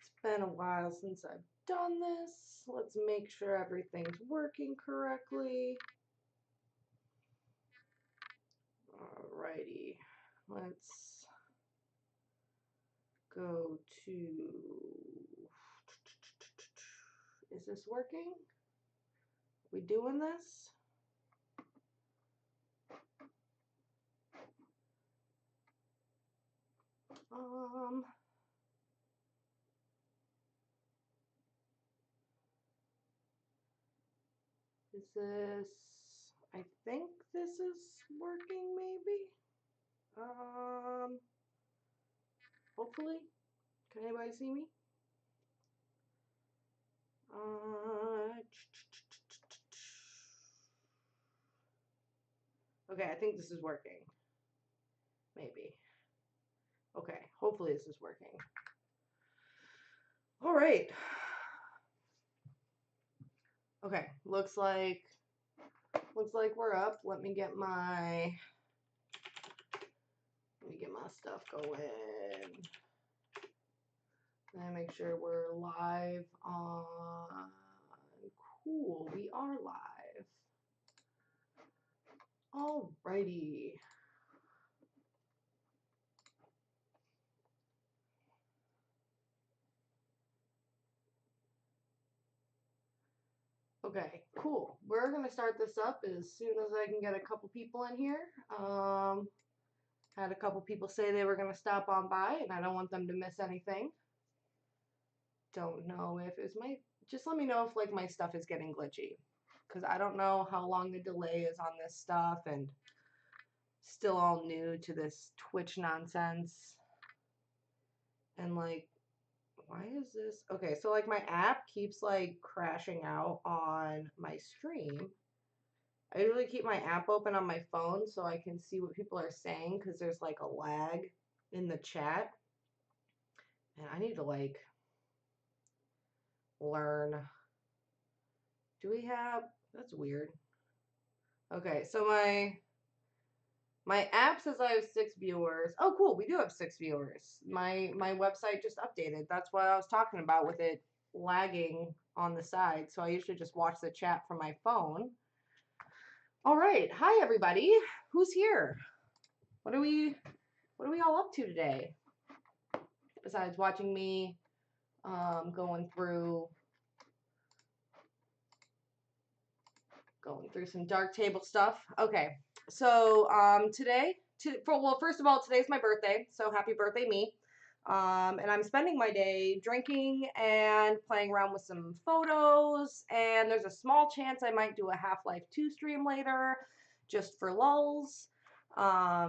It's been a while since I've done this. Let's make sure everything's working correctly. Alrighty, let's go to, is this working? Are we doing this? Is this, I think this is working maybe? Hopefully. Can anybody see me? Okay, I think this is working. Maybe. Okay, hopefully this is working. All right. Okay, looks like we're up. Let me get my stuff going. And make sure we're live on. Cool, we are live. Alrighty. Okay, cool. We're gonna start this up as soon as I can get a couple people in here. Had a couple people say they were gonna stop on by, and I don't want them to miss anything. Don't know if it's my. Just let me know if like my stuff is getting glitchy, because I don't know how long the delay is on this stuff, and still all new to this Twitch nonsense. And like, why is this? Okay, so like my app keeps like crashing out on my stream. I usually keep my app open on my phone so I can see what people are saying because there's like a lag in the chat. And I need to like learn. Do we have, that's weird. Okay, so my app says I have 6 viewers. Oh, cool, we do have 6 viewers. My website just updated. That's what I was talking about with it lagging on the side. So I usually just watch the chat from my phone. All right, hi everybody. Who's here? What are we all up to today? Besides watching me going through some dark table stuff. Okay, so today, well, first of all, today's my birthday, so happy birthday me. And I'm spending my day drinking and playing around with some photos, and there's a small chance I might do a Half-Life 2 stream later, just for lulz. But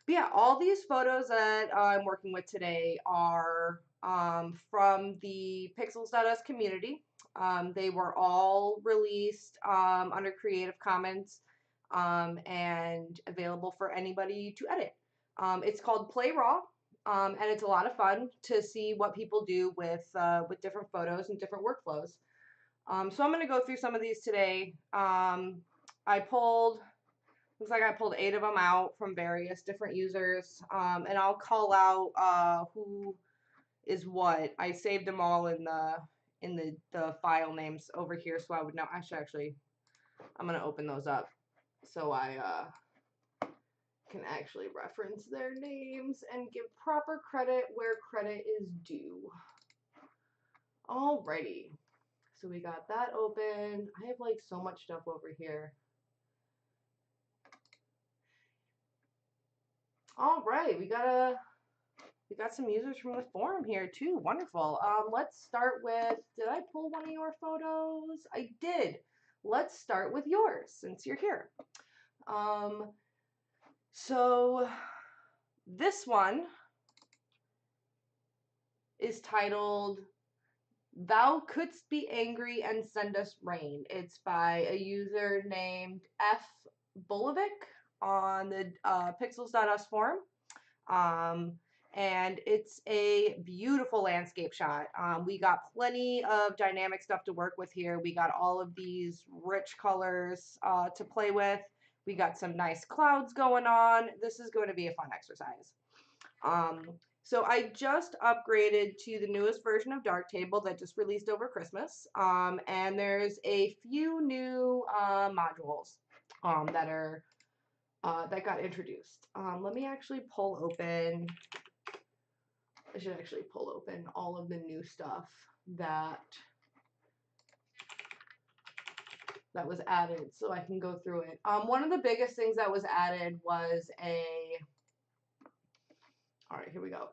yeah, all these photos that I'm working with today are from the Pixels.us community. They were all released under Creative Commons and available for anybody to edit. It's called Play Raw, and it's a lot of fun to see what people do with different photos and different workflows. So I'm going to go through some of these today. Looks like I pulled 8 of them out from various different users, and I'll call out who is what. I saved them all in the file names over here, so I would know. Actually, I'm gonna open those up so I can actually reference their names and give proper credit where credit is due. Alrighty, so we got that open. I have like so much stuff over here. All right, we got some users from the forum here too. Wonderful. Let's start with, did I pull one of your photos? I did. Let's start with yours since you're here. So this one is titled "Thou Couldst Be Angry and Send Us Rain." It's by a user named FBulovic on the Pixels.us forum. And it's a beautiful landscape shot. We got plenty of dynamic stuff to work with here. We got all of these rich colors to play with. We got some nice clouds going on. This is going to be a fun exercise. So I just upgraded to the newest version of Darktable that just released over Christmas. And there's a few new modules that are that got introduced. Let me actually pull open. I should actually pull open all of the new stuff that was added so I can go through it. One of the biggest things that was added was all right, here we go.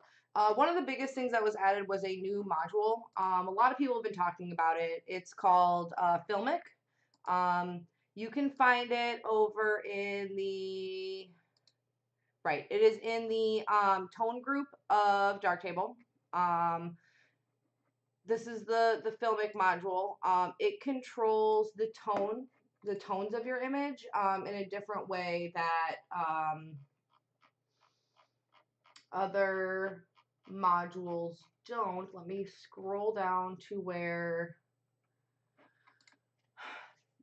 One of the biggest things that was added was a new module. A lot of people have been talking about it. It's called Filmic. You can find it over in the, right, it is in the tone group of Darktable. This is the Filmic module. It controls the tones of your image in a different way that other modules don't. Let me scroll down to where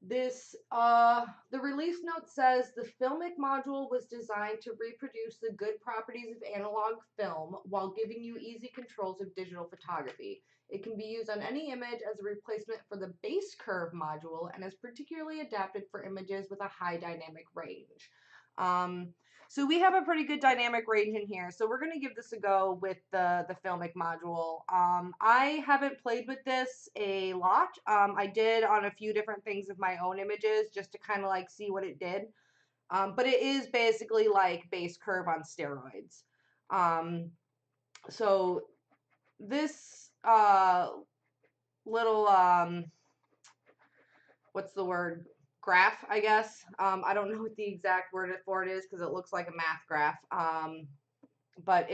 this, the release note says the Filmic module was designed to reproduce the good properties of analog film while giving you easy controls of digital photography. It can be used on any image as a replacement for the base curve module and is particularly adapted for images with a high dynamic range. So we have a pretty good dynamic range in here. So we're going to give this a go with the Filmic module. I haven't played with this a lot. I did on a few different things of my own images just to kind of like see what it did. But it is basically like base curve on steroids. So this little, what's the word? Graph, I guess. I don't know what the exact word for it is because it looks like a math graph. But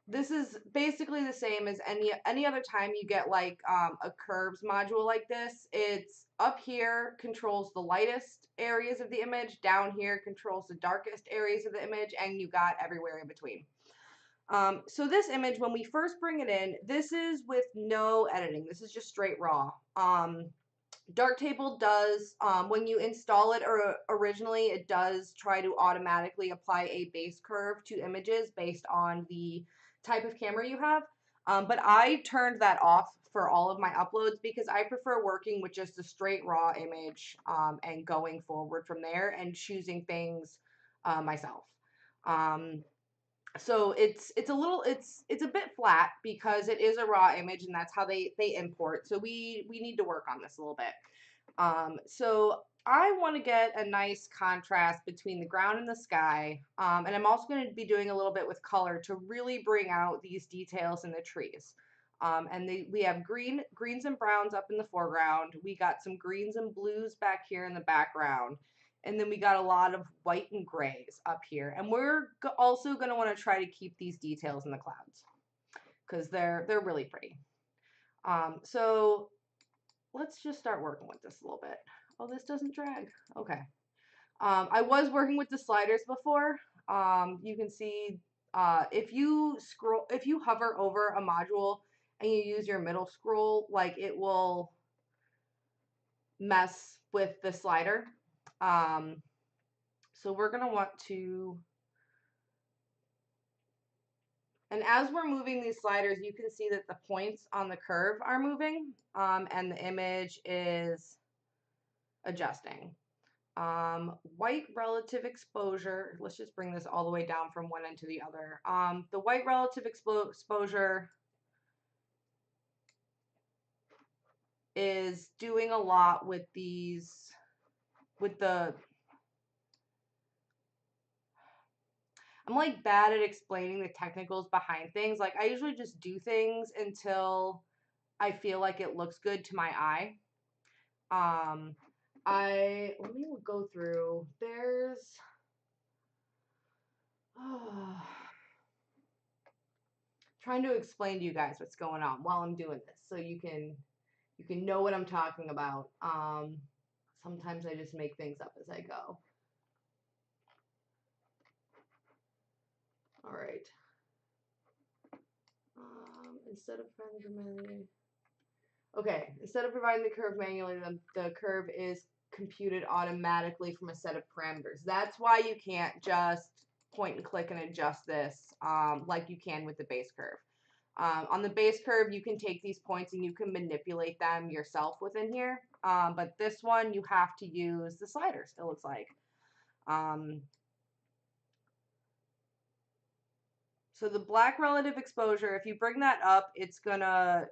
this is basically the same as any other time you get like a curves module like this. It's up here controls the lightest areas of the image, down here controls the darkest areas of the image, and you got everywhere in between. So this image, when we first bring it in, this is with no editing. This is just straight raw. Darktable does, when you install it, or originally, it does try to automatically apply a base curve to images based on the type of camera you have. But I turned that off for all of my uploads because I prefer working with just a straight raw image and going forward from there and choosing things myself. So it's a bit flat because it is a raw image and that's how they import. So we need to work on this a little bit. So I want to get a nice contrast between the ground and the sky. And I'm also going to be doing a little bit with color to really bring out these details in the trees. And we have greens and browns up in the foreground. We got some greens and blues back here in the background. And then we got a lot of white and grays up here. And we're also going to want to try to keep these details in the clouds because they're really pretty. So let's just start working with this a little bit. Oh, this doesn't drag. Okay. I was working with the sliders before. You can see if you hover over a module and you use your middle scroll, like it will mess with the slider. So we're going to want to, and as we're moving these sliders, you can see that the points on the curve are moving, and the image is adjusting. White relative exposure, let's just bring this all the way down from one end to the other. The white relative exposure is doing a lot with these, I'm like bad at explaining the technicals behind things. Like I usually just do things until I feel like it looks good to my eye. Let me go through. There's trying to explain to you guys what's going on while I'm doing this so you can know what I'm talking about. Sometimes I just make things up as I go. All right. Instead of providing the curve manually, the curve is computed automatically from a set of parameters. That's why you can't just point and click and adjust this like you can with the base curve. On the base curve, you can take these points and you can manipulate them yourself within here. But this one, you have to use the sliders, it looks like. So the black relative exposure, if you bring that up, it's gonna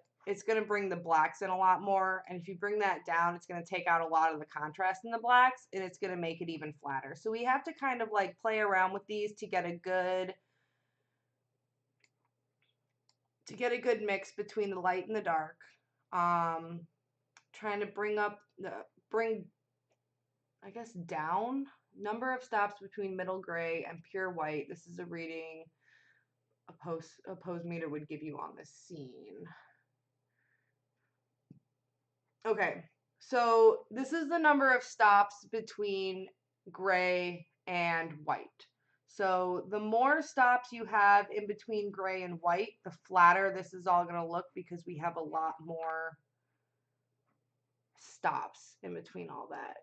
bring the blacks in a lot more. And if you bring that down, it's gonna take out a lot of the contrast in the blacks, and it's gonna make it even flatter. So we have to kind of like play around with these to get a good mix between the light and the dark. Trying to bring I guess down number of stops between middle gray and pure white. This is a reading a pose meter would give you on this scene. Okay, so this is the number of stops between gray and white. So the more stops you have in between gray and white, the flatter this is all going to look, because we have a lot more stops in between all that.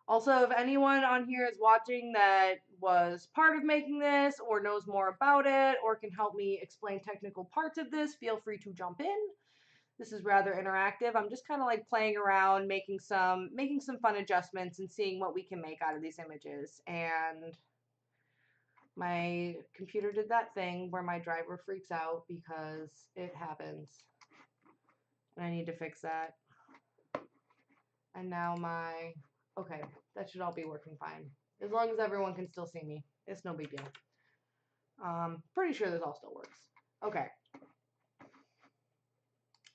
Also, if anyone on here is watching that was part of making this or knows more about it or can help me explain technical parts of this, feel free to jump in. This is rather interactive. I'm just kind of like playing around, making some fun adjustments and seeing what we can make out of these images. And my computer did that thing where my driver freaks out because it happens. And I need to fix that. And now okay, that should all be working fine. As long as everyone can still see me. It's no big deal. Pretty sure this all still works. Okay.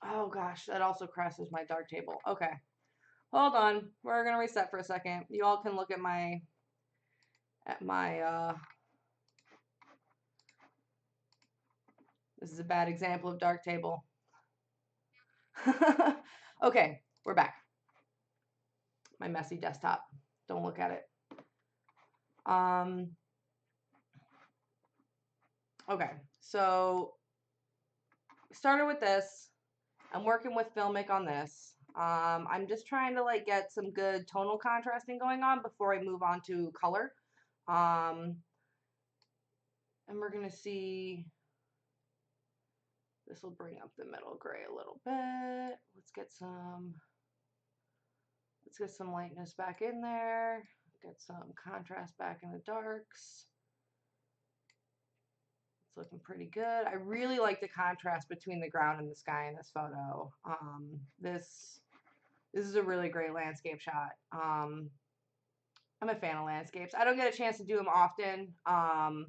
Oh gosh, that also crashes my dark table. Okay. Hold on. We're going to reset for a second. You all can look at my this is a bad example of dark table. Okay, we're back. My messy desktop. Don't look at it. Okay, so started with this. I'm working with Filmic on this. I'm just trying to like get some good tonal contrasting going on before I move on to color. And we're gonna see. This will bring up the middle gray a little bit. Let's get some lightness back in there. Get some contrast back in the darks. It's looking pretty good. I really like the contrast between the ground and the sky in this photo. This is a really great landscape shot. I'm a fan of landscapes. I don't get a chance to do them often. All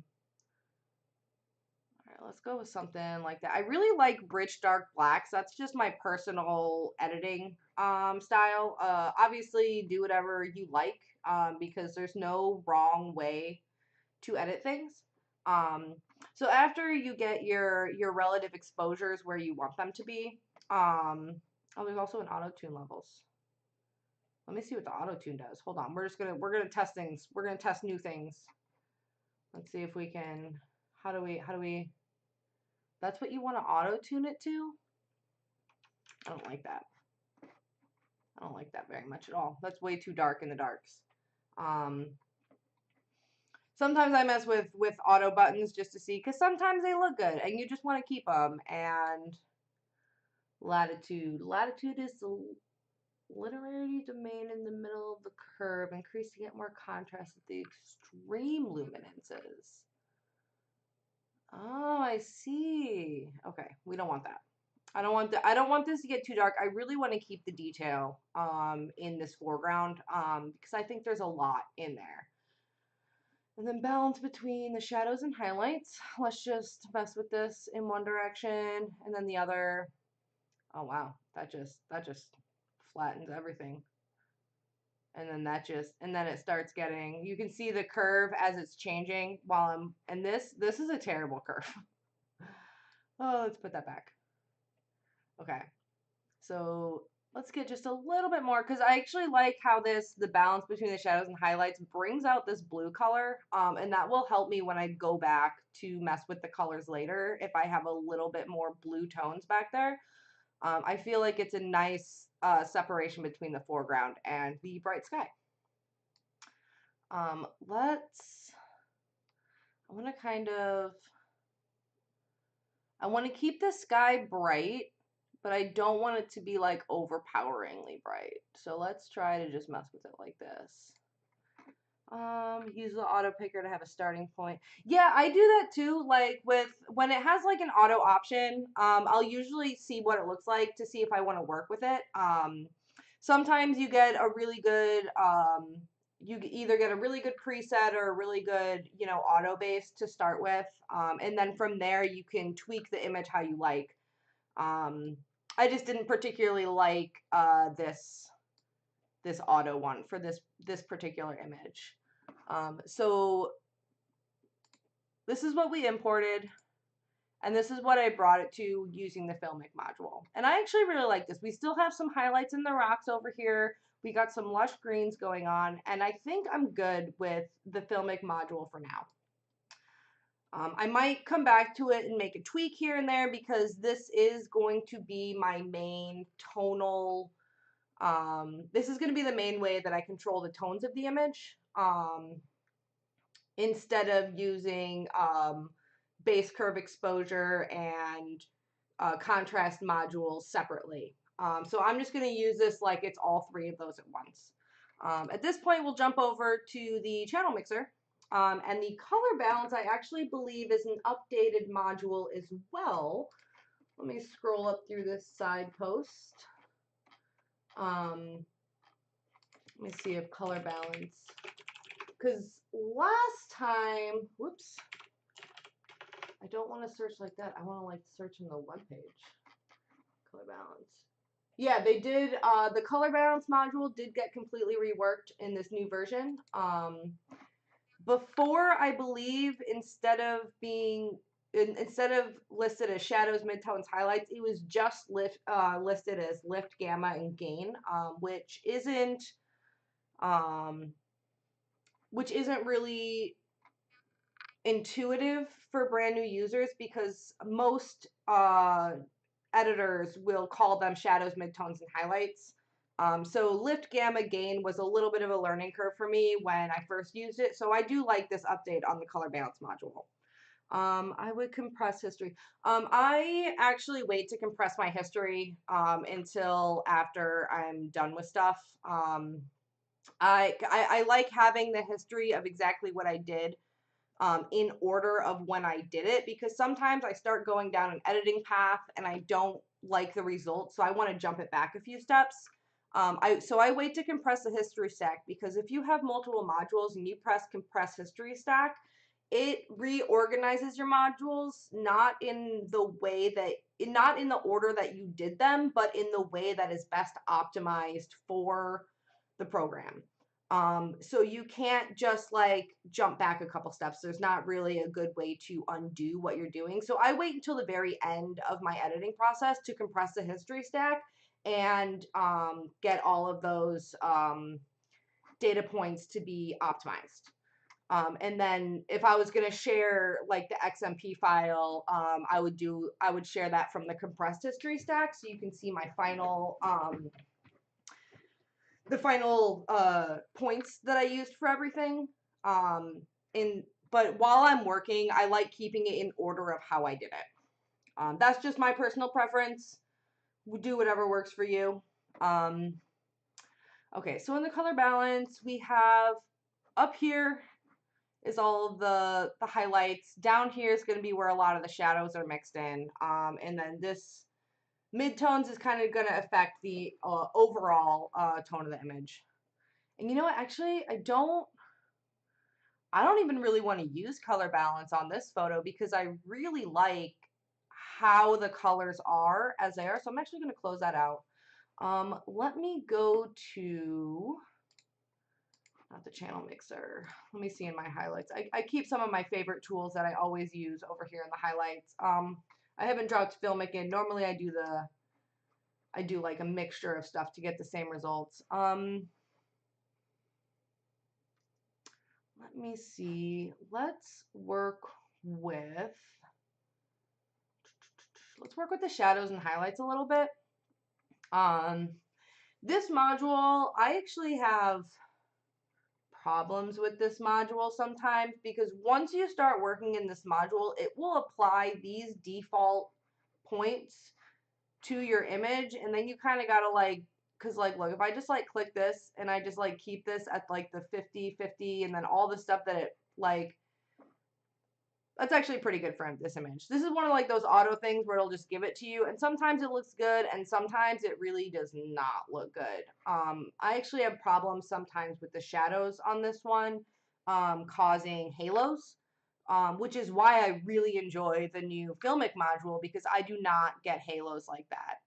right, let's go with something like that. I really like rich dark blacks. That's just my personal editing style. Obviously, do whatever you like because there's no wrong way to edit things. So after you get your relative exposures where you want them to be, oh, there's also an auto tune levels. Let me see what the auto tune does. Hold on, we're gonna test things. We're gonna test new things. Let's see if we can. How do we? That's what you want to auto tune it to? I don't like that. I don't like that very much at all. That's way too dark in the darks. Sometimes I mess with auto buttons just to see, because sometimes they look good and you just want to keep them. And latitude is the literary domain in the middle of the curve, increasing it more contrast at the extreme luminances. Oh, I see. Okay, we don't want that. I don't want this to get too dark. I really want to keep the detail in this foreground because I think there's a lot in there. And then balance between the shadows and highlights. Let's just mess with this in one direction and then the other. Oh wow, that just flattens everything. And then it starts getting, you can see the curve as it's changing and this is a terrible curve. Oh, let's put that back. Okay. So let's get just a little bit more, because I actually like how the balance between the shadows and highlights brings out this blue color, and that will help me when I go back to mess with the colors later if I have a little bit more blue tones back there. I feel like it's a nice separation between the foreground and the bright sky. I want to keep the sky bright, but I don't want it to be like overpoweringly bright. So let's try to just mess with it like this. Use the auto picker to have a starting point. Yeah, I do that too. Like when it has like an auto option, I'll usually see what it looks like to see if I want to work with it. Sometimes you get a really good, you either get a really good preset or a really good, auto base to start with. And then from there you can tweak the image how you like. I just didn't particularly like this auto one for this particular image. So this is what we imported, and this is what I brought it to using the FBulovic module. And I actually really like this. We still have some highlights in the rocks over here. We got some lush greens going on, and I think I'm good with the FBulovic module for now. I might come back to it and make a tweak here and there because this is going to be my main tonal, this is going to be the main way that I control the tones of the image. Instead of using base curve exposure and contrast modules separately. So I'm just going to use this like it's all three of those at once. At this point, we'll jump over to the channel mixer. And the color balance, I actually believe, is an updated module as well. Let me scroll up through this side post. Let me see if color balance, because last time, whoops, I don't want to search like that. I want to like search in the web page. Color balance. Yeah, they did. The color balance module did get completely reworked in this new version. Before, I believe, instead of listed as shadows, midtones, highlights, it was just listed as lift, gamma, and gain, which isn't really intuitive for brand new users because most editors will call them shadows, midtones, and highlights. So lift, gamma, gain was a little bit of a learning curve for me when I first used it. So I do like this update on the color balance module. I would compress history. I actually wait to compress my history until after I'm done with stuff. I like having the history of exactly what I did in order of when I did it, because sometimes I start going down an editing path and I don't like the result, so I want to jump it back a few steps. So I wait to compress the history stack, because if you have multiple modules and you press compress history stack, it reorganizes your modules not in the order that you did them, but in the way that is best optimized for the program. So you can't just like jump back a couple steps. There's not really a good way to undo what you're doing. So I wait until the very end of my editing process to compress the history stack and get all of those data points to be optimized. And then if I was going to share like the XMP file, I would share that from the compressed history stack, so you can see my final the final points that I used for everything. But while I'm working, I like keeping it in order of how I did it. That's just my personal preference. Do whatever works for you. Okay, so in the color balance, we have up here is all of the highlights. Down here is going to be where a lot of the shadows are mixed in. And then this midtones is kind of going to affect the overall tone of the image. And you know what? Actually, I don't even really want to use color balance on this photo because I really like how the colors are as they are. So I'm actually going to close that out. Let me go to, not the channel mixer. Let me see in my highlights. I keep some of my favorite tools that I always use over here in the highlights. I haven't dropped FBulovic in. Normally I do like a mixture of stuff to get the same results. Let me see. Let's work with the shadows and highlights a little bit. This module, I actually have problems with this module sometimes, because once you start working in this module, it will apply these default points to your image, and then you kind of gotta like, because like look, if I just like click this and I just like keep this at like the 50 50 and then all the stuff that it like, that's actually pretty good for this image. This is one of like those auto things where it'll just give it to you, and sometimes it looks good and sometimes it really does not look good. I actually have problems sometimes with the shadows on this one causing halos, which is why I really enjoy the new FBulovic module, because I do not get halos like that.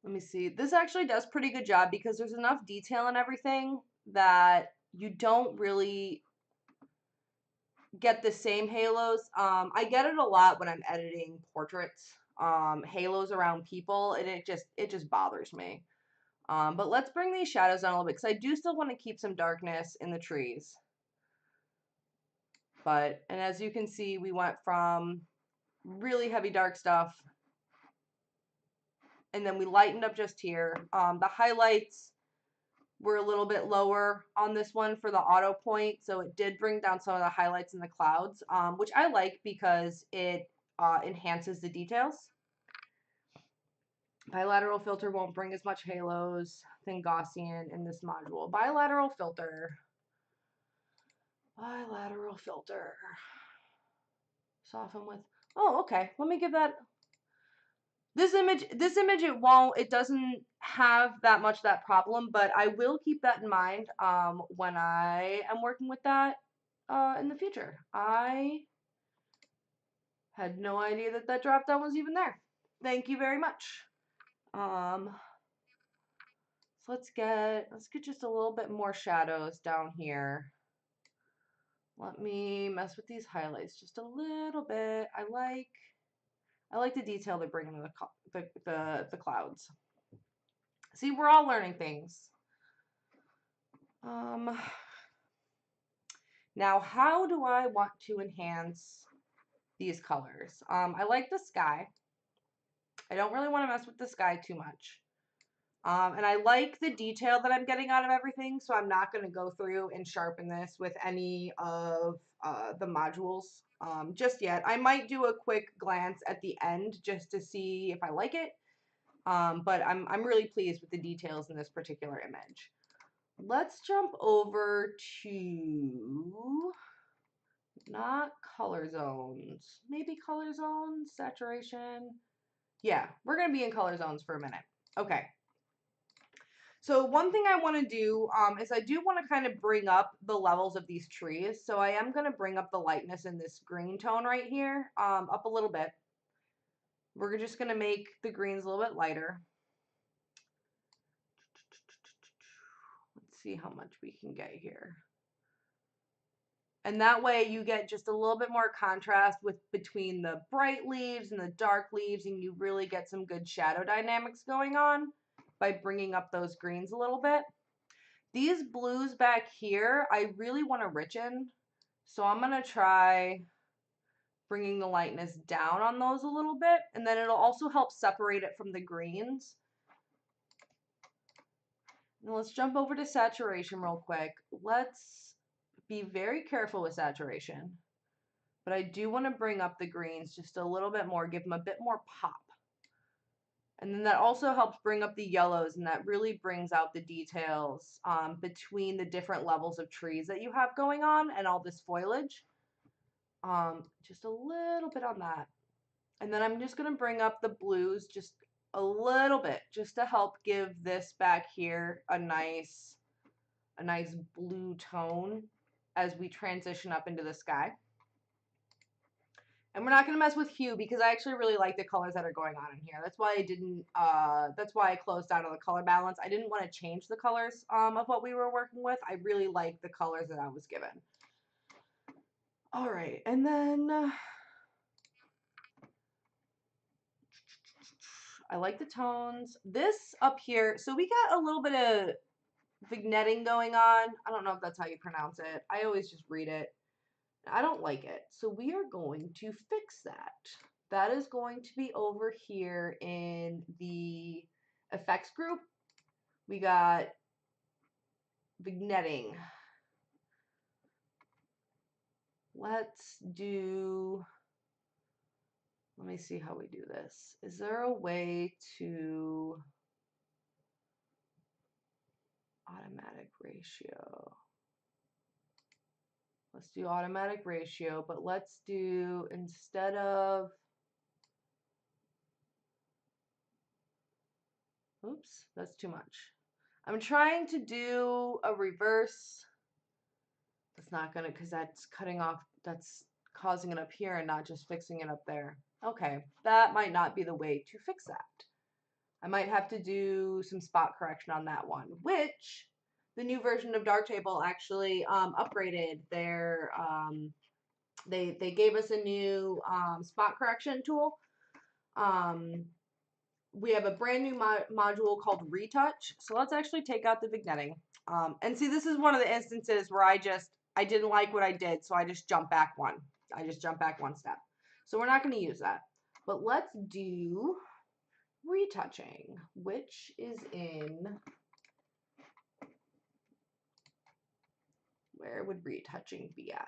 Let me see. This actually does pretty good job because there's enough detail and everything that you don't really get the same halos. I get it a lot when I'm editing portraits, halos around people, and it just bothers me. But let's bring these shadows down a little bit, because I do still want to keep some darkness in the trees. And as you can see, we went from really heavy dark stuff, and then we lightened up just here. The highlights were a little bit lower on this one for the auto point, so it did bring down some of the highlights in the clouds, which I like because it enhances the details. Bilateral filter won't bring as much halos than Gaussian in this module. Bilateral filter. Soften with, oh, okay, let me give that. This image, it doesn't have that much that problem, but I will keep that in mind when I am working with that in the future. I had no idea that that drop down was even there. Thank you very much. So let's get just a little bit more shadows down here. Let me mess with these highlights just a little bit. I like the detail they bring into the clouds. See, we're all learning things. Now, how do I want to enhance these colors? I like the sky. I don't really want to mess with the sky too much. And I like the detail that I'm getting out of everything, so I'm not going to go through and sharpen this with any of the modules just yet. I might do a quick glance at the end just to see if I like it, but I'm really pleased with the details in this particular image. Let's jump over to not color zones, maybe color zones, saturation. Yeah, we're going to be in color zones for a minute. Okay. So one thing I want to do is I do want to kind of bring up the levels of these trees. So I am going to bring up the lightness in this green tone right here up a little bit. We're just going to make the greens a little bit lighter. Let's see how much we can get here. And that way you get just a little bit more contrast between the bright leaves and the dark leaves, and you really get some good shadow dynamics going on by bringing up those greens a little bit. These blues back here, I really want to richen, so I'm going to try bringing the lightness down on those a little bit, and then it'll also help separate it from the greens. Now let's jump over to saturation real quick. Let's be very careful with saturation, but I do want to bring up the greens just a little bit more, give them a bit more pop. And then that also helps bring up the yellows, and that really brings out the details between the different levels of trees that you have going on and all this foliage. Just a little bit on that. And then I'm just going to bring up the blues just a little bit, just to help give this back here a nice blue tone as we transition up into the sky. And we're not going to mess with hue because I actually really like the colors that are going on in here. That's why I didn't, that's why I closed out on the color balance. I didn't want to change the colors of what we were working with. I really like the colors that I was given. All right, and then I like the tones. This up here, so we got a little bit of vignetting going on. I don't know if that's how you pronounce it. I always just read it. I don't like it. So we are going to fix that. That is going to be over here in the effects group. We got vignetting. Let's do, let me see how we do this. Is there a way to automatic ratio? Let's do automatic ratio, but let's do, instead of, oops, that's too much. I'm trying to do a reverse. That's not gonna, because that's cutting off, that's causing it up here and not just fixing it up there. Okay, that might not be the way to fix that. I might have to do some spot correction on that one, which the new version of Darktable actually upgraded their, they gave us a new spot correction tool. We have a brand new module called Retouch. So let's actually take out the vignetting. And see, this is one of the instances where I didn't like what I did, so I just jumped back one. I just jumped back one step. So we're not going to use that. But let's do retouching, which is in, where would retouching be at?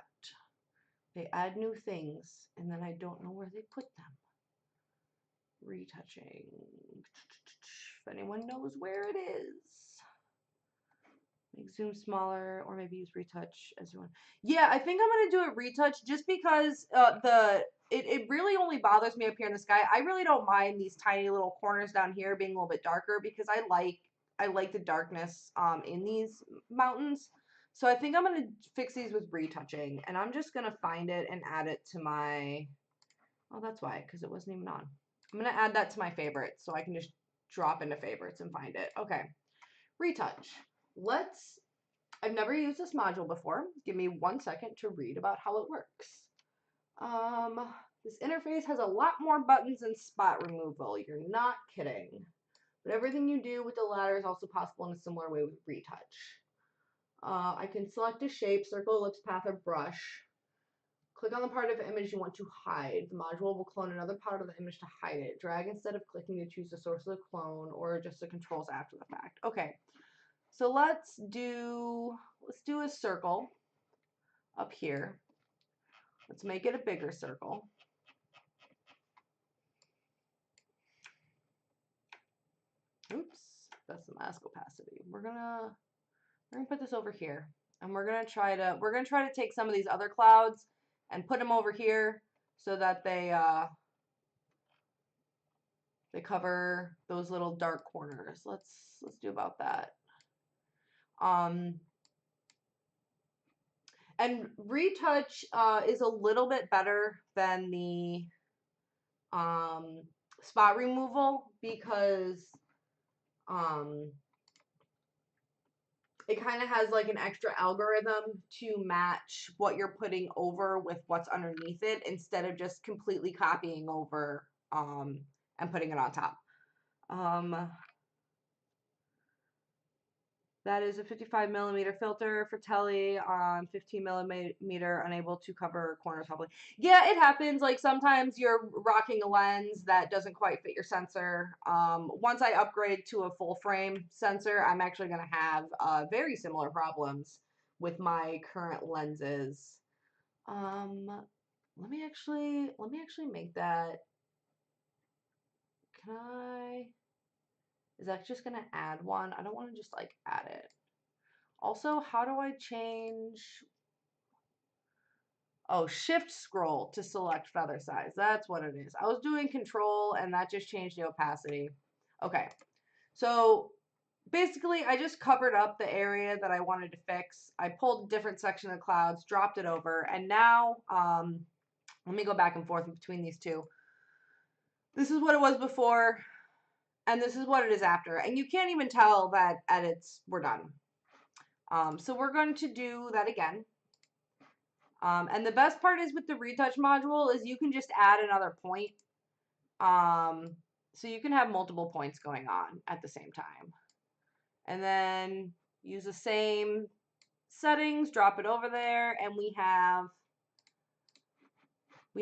They add new things, and then I don't know where they put them. Retouching. If anyone knows where it is. Make zoom smaller, or maybe use retouch as you want. Yeah, I think I'm gonna do a retouch just because it really only bothers me up here in the sky. I really don't mind these tiny little corners down here being a little bit darker because I like the darkness in these mountains. So I think I'm gonna fix these with retouching, and I'm just gonna find it and add it to my, oh, that's why, because it wasn't even on. I'm gonna add that to my favorites so I can just drop into favorites and find it. Okay, retouch. I've never used this module before. Give me 1 second to read about how it works. This interface has a lot more buttons than spot removal. You're not kidding. But everything you do with the latter is also possible in a similar way with retouch. I can select a shape, circle, ellipse, path, or brush. Click on the part of the image you want to hide. The module will clone another part of the image to hide it. Drag instead of clicking to choose the source of the clone or adjust the controls after the fact. Okay. So let's do a circle up here. Let's make it a bigger circle. Oops, that's the mask opacity. We're gonna put this over here, and we're gonna try to take some of these other clouds and put them over here so that they cover those little dark corners. Let's do about that. And retouch is a little bit better than the spot removal because it kind of has like an extra algorithm to match what you're putting over with what's underneath it instead of just completely copying over and putting it on top. That is a 55mm filter for tele, 15mm unable to cover corners properly. Yeah, it happens. Like sometimes you're rocking a lens that doesn't quite fit your sensor. Once I upgrade to a full frame sensor, I'm actually going to have very similar problems with my current lenses. Let me actually make that. Can I? Is that just going to add one? I don't want to just like add it. Also, how do I change? Oh, shift scroll to select feather size. That's what it is. I was doing control and that just changed the opacity. Okay. So basically I just covered up the area that I wanted to fix. I pulled a different section of the clouds, dropped it over, and now let me go back and forth between these two. This is what it was before, and this is what it is after. And you can't even tell that edits were done. So we're going to do that again. And the best part is with the retouch module is you can just add another point. So you can have multiple points going on at the same time. And then use the same settings, drop it over there, and we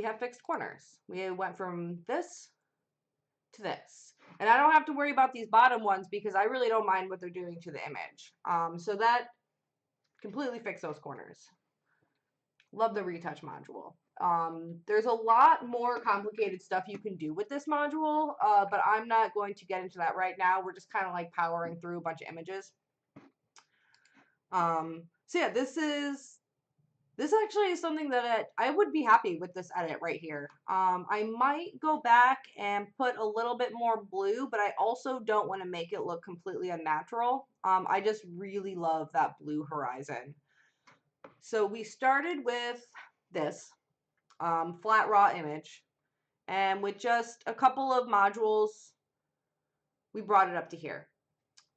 have fixed corners. We went from this to this. And I don't have to worry about these bottom ones because I really don't mind what they're doing to the image. So that completely fix those corners. Love the Retouch module. There's a lot more complicated stuff you can do with this module, but I'm not going to get into that right now. We're just kind of like powering through a bunch of images. So yeah, this actually is something that I would be happy with this edit right here. I might go back and put a little bit more blue, but I also don't want to make it look completely unnatural. I just really love that blue horizon. So we started with this flat raw image, and with just a couple of modules, we brought it up to here.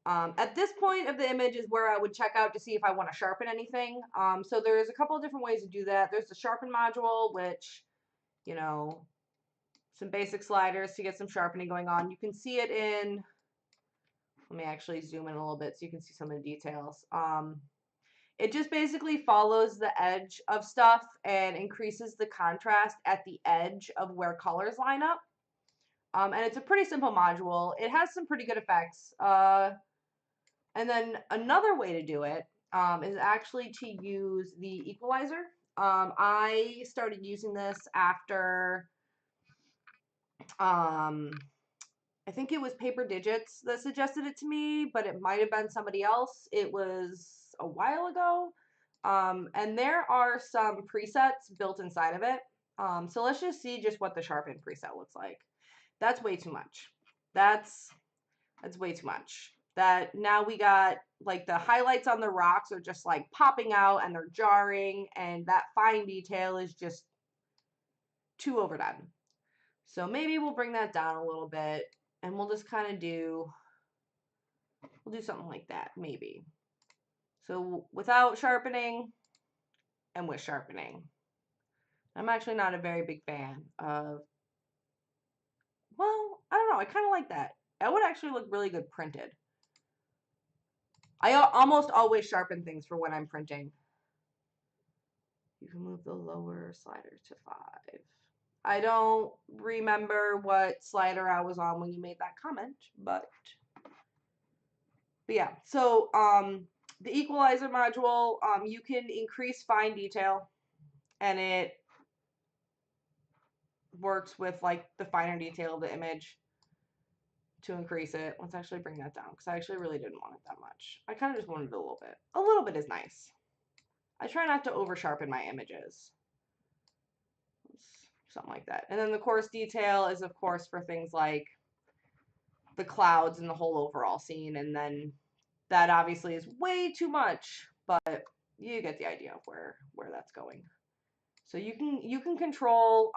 At this point of the image is where I would check out to see if I want to sharpen anything. So there's a couple of different ways to do that. There's the Sharpen Module, which, you know, some basic sliders to get some sharpening going on. You can see it in, let me actually zoom in a little bit so you can see some of the details. It just basically follows the edge of stuff and increases the contrast at the edge of where colors line up. And it's a pretty simple module. It has some pretty good effects. And then another way to do it is actually to use the equalizer. I started using this after, I think it was Paper Digits that suggested it to me, but it might have been somebody else. It was a while ago. And there are some presets built inside of it. So let's just see just what the sharpen preset looks like. That's way too much. That's way too much. That now we got like the highlights on the rocks are just like popping out and they're jarring, and that fine detail is just too overdone. So maybe we'll bring that down a little bit and we'll just kind of we'll do something like that maybe. So without sharpening and with sharpening. I'm actually not a very big fan of, well, I don't know, I kind of like that. That would actually look really good printed. I almost always sharpen things for when I'm printing. You can move the lower slider to 5. I don't remember what slider I was on when you made that comment, but yeah. So the Equalizer module, you can increase fine detail, and it works with like the finer detail of the image to increase it. Let's actually bring that down because I actually really didn't want it that much. I kind of just wanted it a little bit. A little bit is nice. I try not to over sharpen my images. Something like that. And then the coarse detail is of course for things like the clouds and the whole overall scene. And then that obviously is way too much, but you get the idea of where that's going. So you can control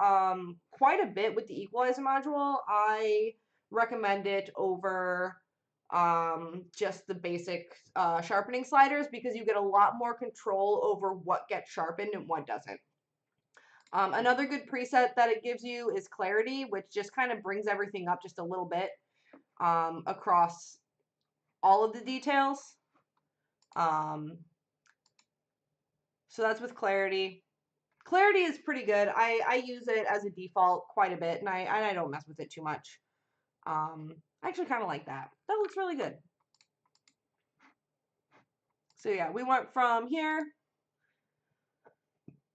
quite a bit with the Equalizer module. I recommend it over just the basic sharpening sliders because you get a lot more control over what gets sharpened and what doesn't. Another good preset that it gives you is clarity, which just kind of brings everything up just a little bit across all of the details. So that's with clarity. Clarity is pretty good. I use it as a default quite a bit, and I don't mess with it too much. I actually kind of like that. That looks really good. So yeah, we went from here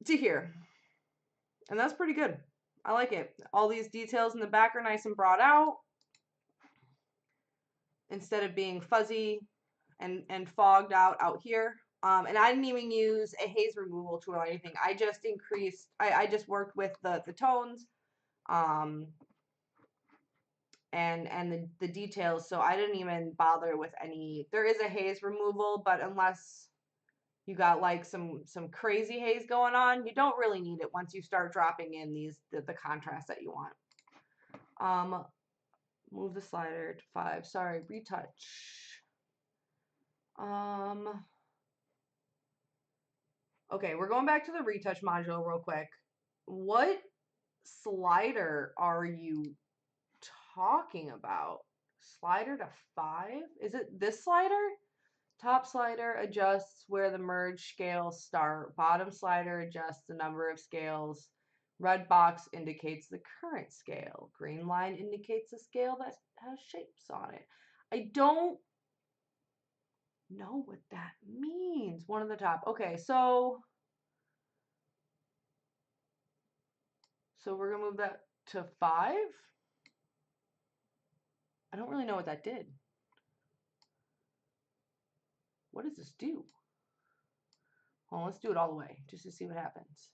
to here, and that's pretty good. I like it. All these details in the back are nice and brought out instead of being fuzzy and fogged out here. And I didn't even use a haze removal tool or anything. I just increased, I just worked with the tones and the details. So I didn't even bother with any, there is a haze removal, but unless you got like some crazy haze going on, you don't really need it once you start dropping in the contrast that you want. Move the slider to 5. Sorry, retouch. Okay, we're going back to the retouch module real quick. What slider are you talking about? Slider to 5? Is it this slider? Top slider adjusts where the merge scales start. Bottom slider adjusts the number of scales. Red box indicates the current scale. Green line indicates the scale that has shapes on it. I don't know what that means. One at the top. Okay, so we're gonna move that to 5. I don't really know what that did. What does this do? Well, let's do it all the way just to see what happens.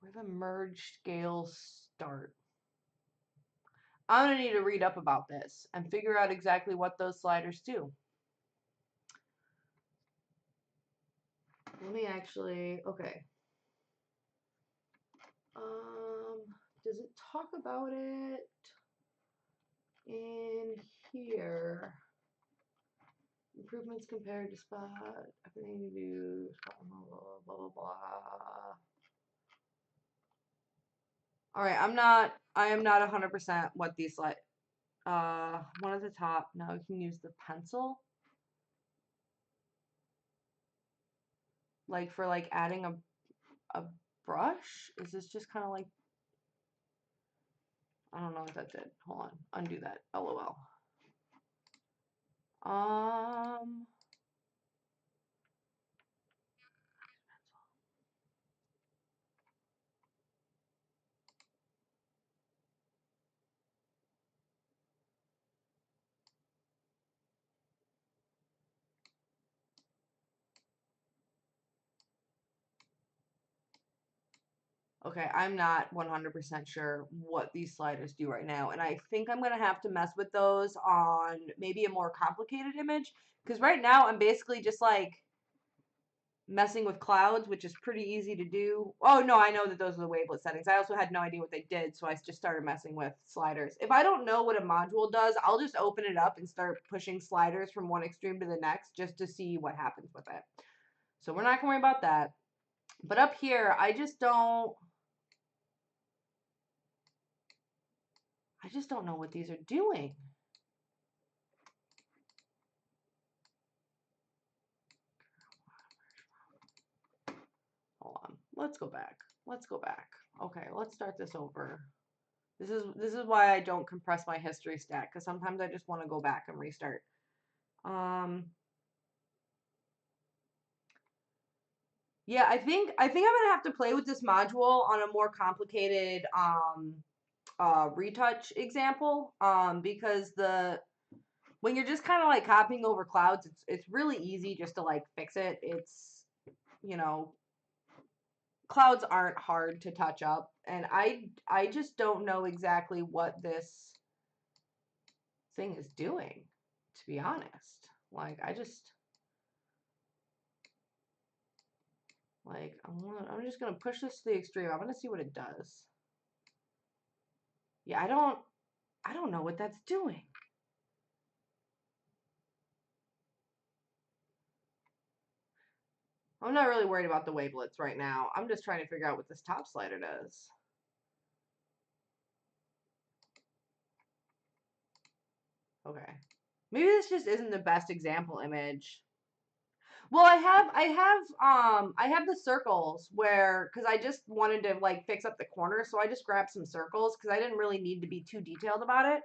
Where the merge scales start. I'm gonna need to read up about this and figure out exactly what those sliders do. Let me actually, okay. Does it talk about it in here? Improvements compared to spot, everything you do, blah, blah, blah. All right, I am not 100% what these like. One at the top. Now you can use the pencil. Like for like adding a brush? Is this just kind of like, I don't know what that did. Hold on, undo that. LOL. Okay, I'm not 100% sure what these sliders do right now, and I think I'm gonna have to mess with those on maybe a more complicated image, because right now I'm basically just like messing with clouds, which is pretty easy to do. Oh no, I know that those are the wavelet settings. I also had no idea what they did, so I just started messing with sliders. If I don't know what a module does, I'll just open it up and start pushing sliders from one extreme to the next just to see what happens with it. So we're not gonna worry about that. But up here, I just don't know what these are doing. Hold on. Let's go back. Let's go back. Okay, let's start this over. This is why I don't compress my history stack, because sometimes I just want to go back and restart. Yeah, I think I'm gonna have to play with this module on a more complicated retouch example, because when you're just kind of like copying over clouds, it's really easy just to like fix it. It's, you know, clouds aren't hard to touch up, and I just don't know exactly what this thing is doing, to be honest. Like I'm just gonna push this to the extreme. I'm gonna see what it does. Yeah, I don't know what that's doing. I'm not really worried about the wavelets right now. I'm just trying to figure out what this top slider does. Okay. Maybe this just isn't the best example image. Well, I have the circles where, because I just wanted to like fix up the corner, so I just grabbed some circles because I didn't really need to be too detailed about it.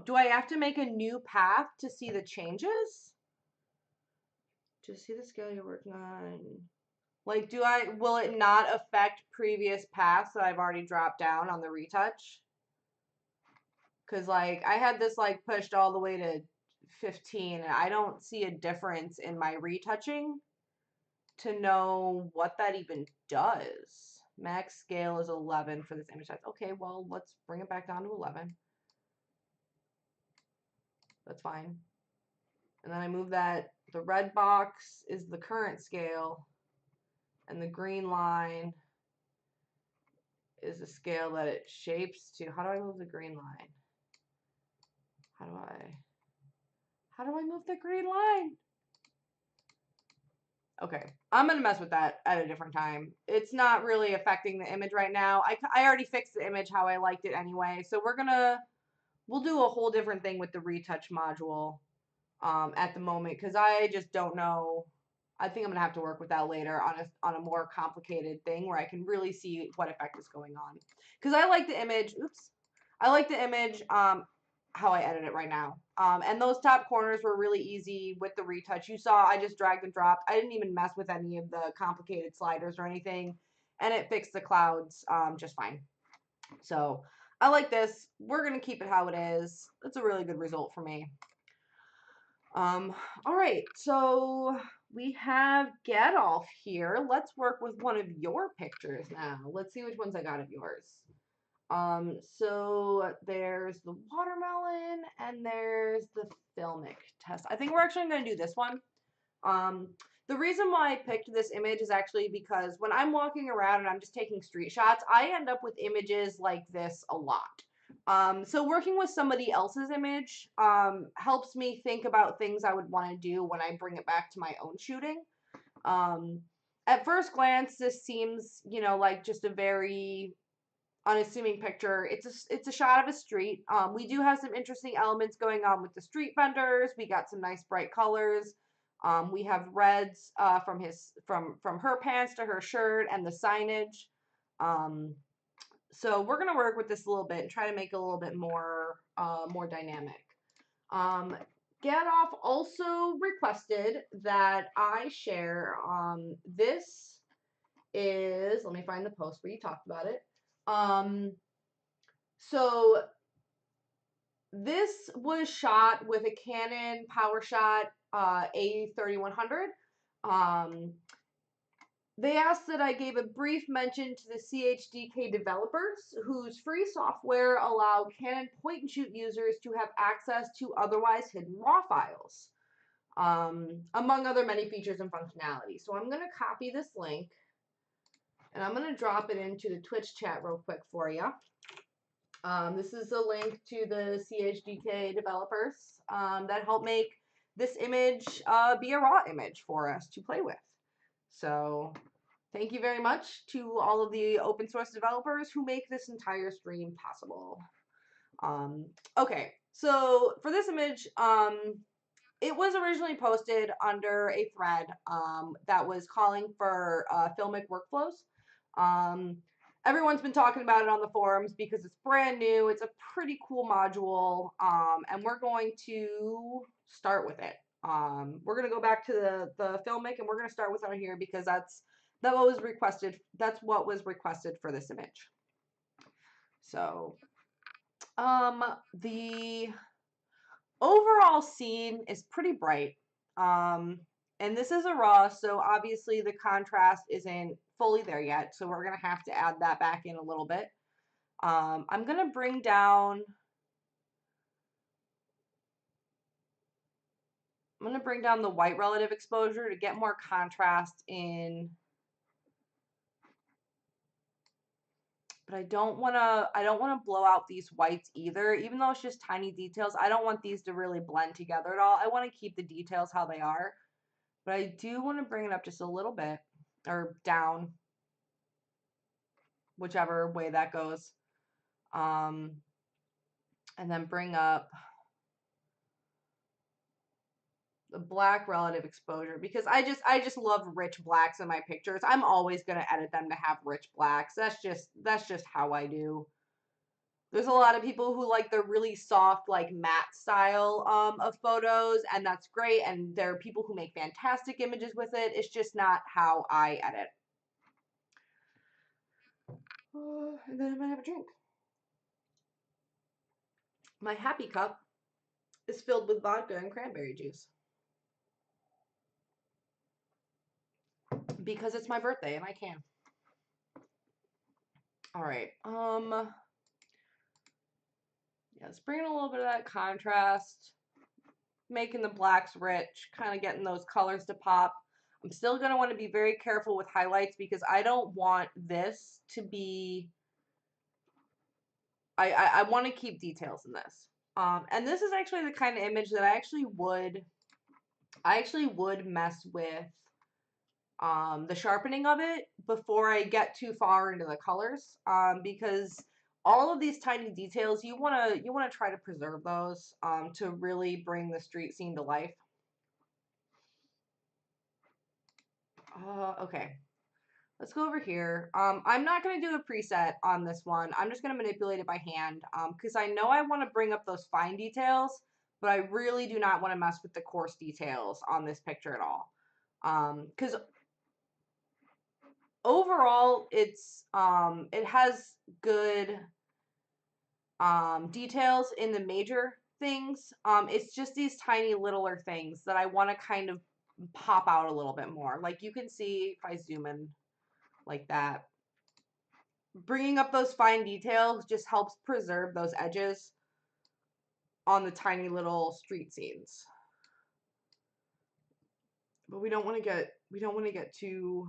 Do I have to make a new path to see the changes? Just see the scale you're working on. Like, will it not affect previous paths that I've already dropped down on the retouch? Because, like, I had this, like, pushed all the way to 15, and I don't see a difference in my retouching to know what that even does. Max scale is 11 for this image size. Okay, well, let's bring it back down to 11. That's fine. And then I move that. The red box is the current scale, and the green line is the scale that it shapes to. How do I move the green line? How do I move the green line? Okay, I'm gonna mess with that at a different time. It's not really affecting the image right now. I already fixed the image how I liked it anyway, so we'll do a whole different thing with the retouch module at the moment, because I just don't know I think I'm gonna have to work with that later on a more complicated thing where I can really see what effect is going on. Because I like the image. Oops. I like the image. How I edit it right now. And those top corners were really easy with the retouch. You saw I just dragged and dropped. I didn't even mess with any of the complicated sliders or anything, and it fixed the clouds just fine. So I like this. We're gonna keep it how it is. That's a really good result for me. All right, so we have gadolf here. Let's work with one of your pictures now. Let's see which ones I got of yours. So there's the watermelon and there's the filmic test. I think we're actually going to do this one. The reason why I picked this image is actually because when I'm walking around and I'm just taking street shots, I end up with images like this a lot. So working with somebody else's image helps me think about things I would want to do when I bring it back to my own shooting. At first glance, this seems, you know, like just a very unassuming picture. It's a shot of a street. We do have some interesting elements going on with the street vendors. We got some nice bright colors. We have reds from her pants to her shirt and the signage. So we're gonna work with this a little bit and try to make it a little bit more more dynamic. Gadolf also requested that I share this is, let me find the post where you talked about it. So this was shot with a Canon PowerShot A3100. They asked that I gave a brief mention to the CHDK developers whose free software allowed Canon point-and-shoot users to have access to otherwise hidden RAW files, among other many features and functionality. So I'm going to copy this link, and I'm going to drop it into the Twitch chat real quick for you. This is a link to the CHDK developers that help make this image be a raw image for us to play with. So thank you very much to all of the open source developers who make this entire stream possible. Okay, so for this image, it was originally posted under a thread that was calling for filmic workflows. Everyone's been talking about it on the forums because it's brand new. It's a pretty cool module, and we're going to start with it. We're going to go back to the filmic, and we're going to start with it here because that's what was requested. That's what was requested for this image. So, the overall scene is pretty bright. And this is a raw, so obviously the contrast isn't fully there yet, so we're going to have to add that back in a little bit. I'm going to bring down the white relative exposure to get more contrast in, but I don't want to blow out these whites either, even though it's just tiny details. I don't want these to really blend together at all. I want to keep the details how they are, but I do want to bring it up just a little bit, or down, whichever way that goes. And then bring up the black relative exposure because I just love rich blacks in my pictures. I'm always going to edit them to have rich blacks. That's just how I do. There's a lot of people who like the really soft, like matte style of photos, and that's great. And there are people who make fantastic images with it. It's just not how I edit. And then I'm gonna have a drink. My happy cup is filled with vodka and cranberry juice because it's my birthday and I can. All right. Yeah, let's bring in a little bit of that contrast, making the blacks rich, kind of getting those colors to pop. I'm still going to want to be very careful with highlights because I don't want this to be, I want to keep details in this. And this is actually the kind of image that I actually would mess with the sharpening of it before I get too far into the colors, because all of these tiny details, you want to try to preserve those to really bring the street scene to life. Okay. Let's go over here. I'm not going to do a preset on this one. I'm just going to manipulate it by hand because I know I want to bring up those fine details, but I really do not want to mess with the coarse details on this picture at all. Because overall, it has good details in the major things. It's just these tiny littler things that I want to kind of pop out a little bit more. Like you can see if I zoom in like that. Bringing up those fine details just helps preserve those edges on the tiny little street scenes. But we don't want to get too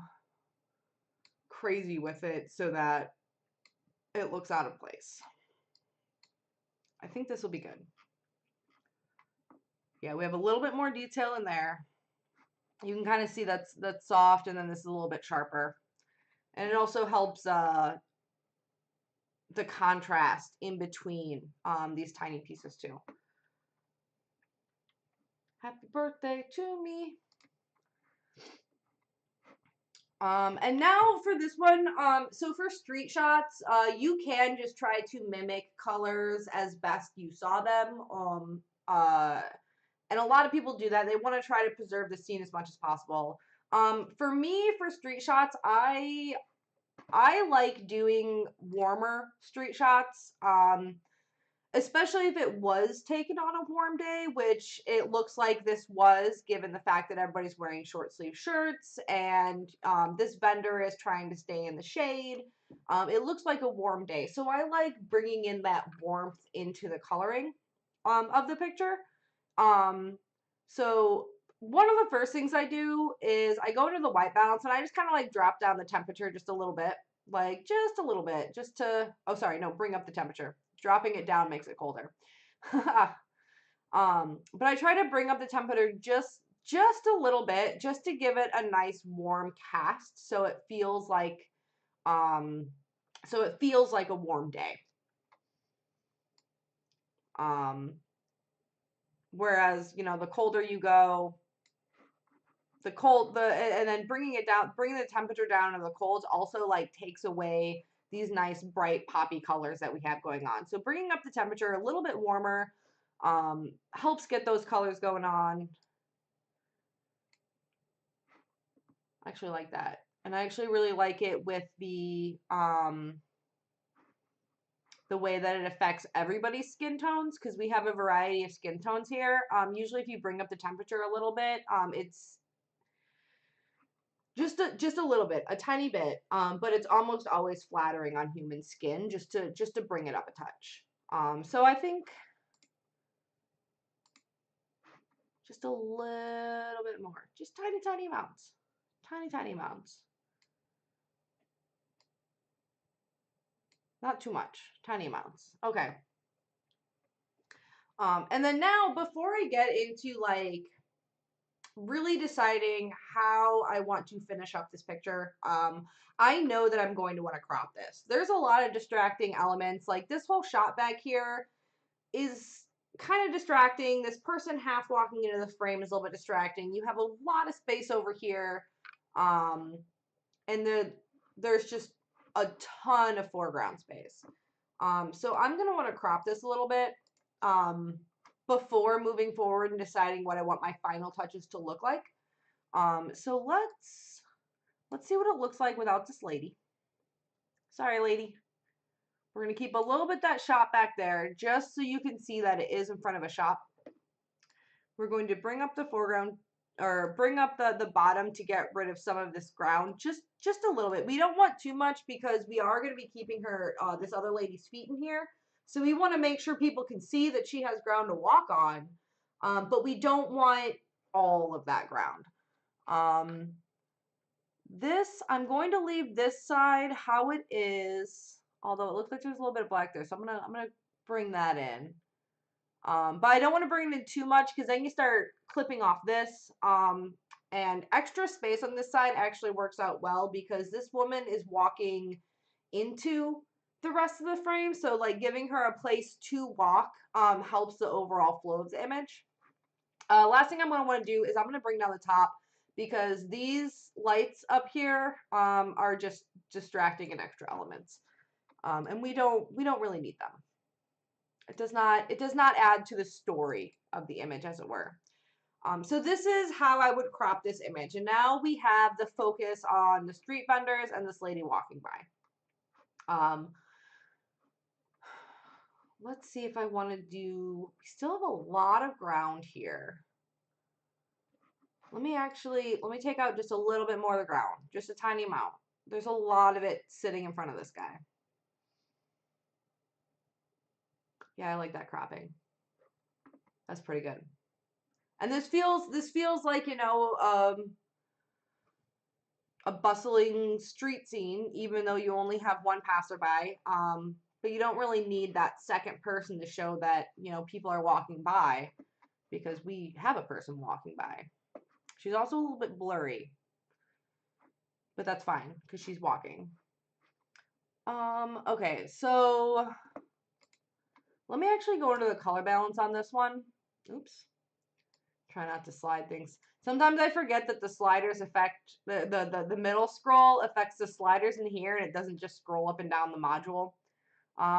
crazy with it so that it looks out of place. I think this will be good. Yeah, we have a little bit more detail in there. You can kind of see that's soft, and then this is a little bit sharper. And it also helps the contrast in between these tiny pieces too. Happy birthday to me. And now for this one, so for street shots, you can just try to mimic colors as best you saw them. And a lot of people do that. They want to try to preserve the scene as much as possible. For me, for street shots, I like doing warmer street shots. Especially if it was taken on a warm day, which it looks like this was, given the fact that everybody's wearing short sleeve shirts and this vendor is trying to stay in the shade. It looks like a warm day. So I like bringing in that warmth into the coloring of the picture. So one of the first things I do is I go into the white balance and I just kind of like drop down the temperature just a little bit. Like just a little bit, just to, oh sorry, no, bring up the temperature. Dropping it down makes it colder. But I try to bring up the temperature just a little bit, just to give it a nice warm cast, so it feels like a warm day. Whereas, you know, the colder you go, and then bringing the temperature down and the cold also like takes away these nice bright poppy colors that we have going on. So bringing up the temperature a little bit warmer helps get those colors going on. I actually like that. And I actually really like it with the way that it affects everybody's skin tones, because we have a variety of skin tones here. Usually if you bring up the temperature a little bit, it's just a little bit, a tiny bit, but it's almost always flattering on human skin just to bring it up a touch. So I think just a little bit more, just tiny amounts, tiny amounts, not too much, tiny amounts. Okay. And then now, before I get into like really deciding how I want to finish up this picture, I know that I'm going to want to crop this. There's a lot of distracting elements. Like this whole shot back here is kind of distracting. This person half walking into the frame is a little bit distracting. You have a lot of space over here, and there's just a ton of foreground space. So I'm going to want to crop this a little bit before moving forward and deciding what I want my final touches to look like. So let's see what it looks like without this lady. Sorry, lady. We're going to keep a little bit that shot back there just so you can see that it is in front of a shop. We're going to bring up the foreground, or bring up the bottom to get rid of some of this ground, just a little bit. We don't want too much because we are going to be keeping her, this other lady's feet in here. So we want to make sure people can see that she has ground to walk on, but we don't want all of that ground. I'm going to leave this side how it is, although it looks like there's a little bit of black there, so I'm gonna bring that in. But I don't want to bring it in too much because then you start clipping off this. And extra space on this side actually works out well because this woman is walking into the rest of the frame, so like giving her a place to walk helps the overall flow of the image. Last thing I'm going to want to do is I'm going to bring down the top because these lights up here are just distracting and extra elements. And we don't really need them. It does not add to the story of the image, as it were. So this is how I would crop this image. And now we have the focus on the street vendors and this lady walking by. Let's see if I want to do, we still have a lot of ground here. Let me take out just a little bit more of the ground, just a tiny amount. There's a lot of it sitting in front of this guy. Yeah, I like that cropping. That's pretty good. And this feels like, you know, a bustling street scene, even though you only have one passerby. But you don't really need that second person to show that, you know, people are walking by, because we have a person walking by. She's also a little bit blurry, but that's fine because she's walking. Okay, so let me actually go into the color balance on this one. Oops. Try not to slide things. Sometimes I forget that the sliders affect the middle scroll affects the sliders in here, and it doesn't just scroll up and down the module.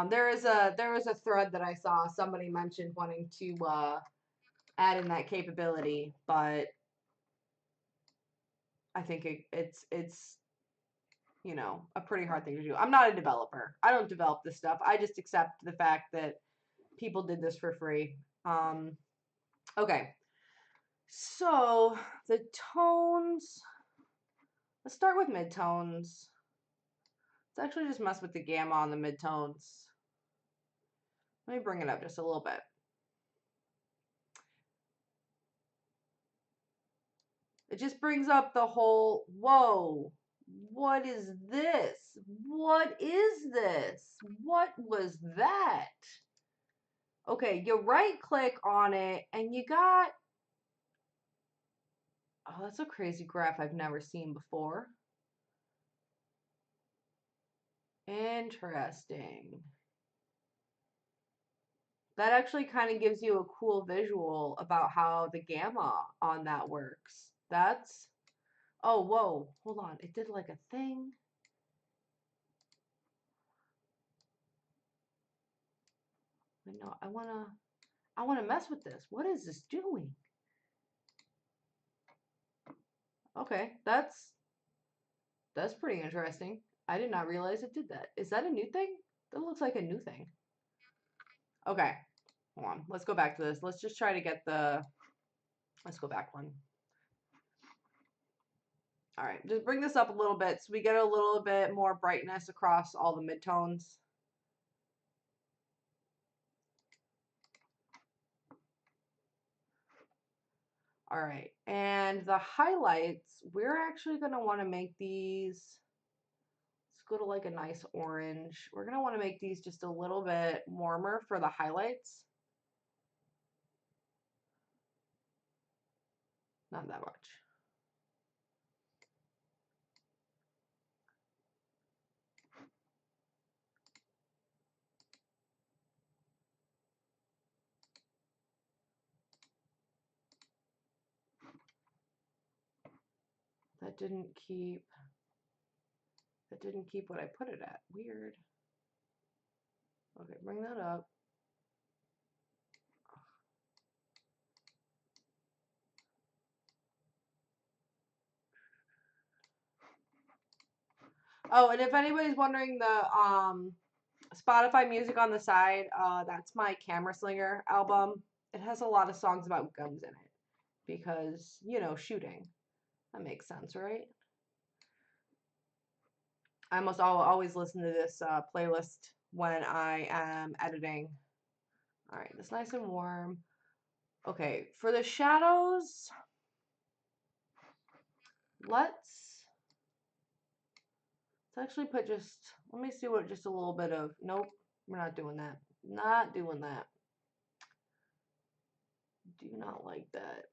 There was a thread that I saw somebody mentioned wanting to add in that capability, but I think it's you know, a pretty hard thing to do. I'm not a developer. I don't develop this stuff. I just accept the fact that people did this for free. Okay. So the tones, let's start with midtones. Let's actually just mess with the gamma on the midtones. Let me bring it up just a little bit. It just brings up the whole, whoa, what is this? What is this? What was that? Okay, you right click on it and you got, oh, that's a crazy graph I've never seen before. Interesting. That actually kind of gives you a cool visual about how the gamma on that works. That's, oh, whoa, hold on. It did like a thing. No, I wanna mess with this. What is this doing? Okay, that's pretty interesting. I did not realize it did that. Is that a new thing? That looks like a new thing. Okay, hold on. Let's go back to this. Let's just try to get the, let's go back one. All right, just bring this up a little bit so we get a little bit more brightness across all the midtones. All right, and the highlights, we're actually going to want to make these, let's go to like a nice orange. We're going to want to make these just a little bit warmer for the highlights. Not that much. That didn't keep what I put it at. Weird. Okay, bring that up. Oh, and if anybody's wondering, the Spotify music on the side, that's my Camera Slinger album. It has a lot of songs about guns in it because, you know, shooting. That makes sense, right? I almost always listen to this playlist when I am editing. All right, that's nice and warm. Okay, for the shadows, let's actually put just, let me see what just a little bit of, nope, we're not doing that. Not doing that. Do not like that.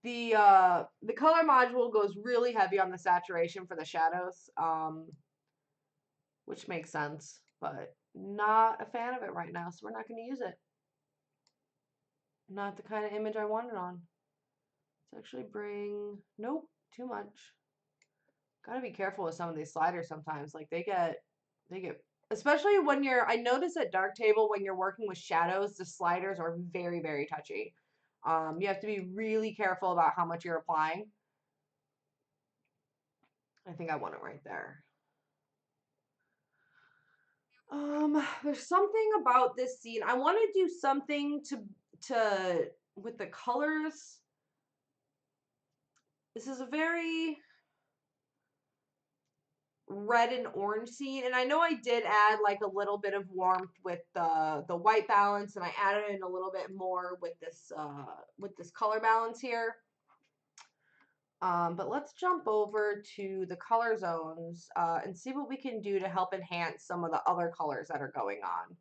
The color module goes really heavy on the saturation for the shadows, which makes sense, but not a fan of it right now, so we're not going to use it. Not the kind of image I wanted on. Let's actually bring, nope, too much. Gotta be careful with some of these sliders sometimes. Like they get, especially when you're, I notice at Darktable when you're working with shadows, the sliders are very, very touchy. You have to be really careful about how much you're applying. I think I want it right there. There's something about this scene. I want to do something to with the colors. This is a very red and orange scene, and I know I did add like a little bit of warmth with the white balance, and I added in a little bit more with this color balance here. But let's jump over to the color zones and see what we can do to help enhance some of the other colors that are going on.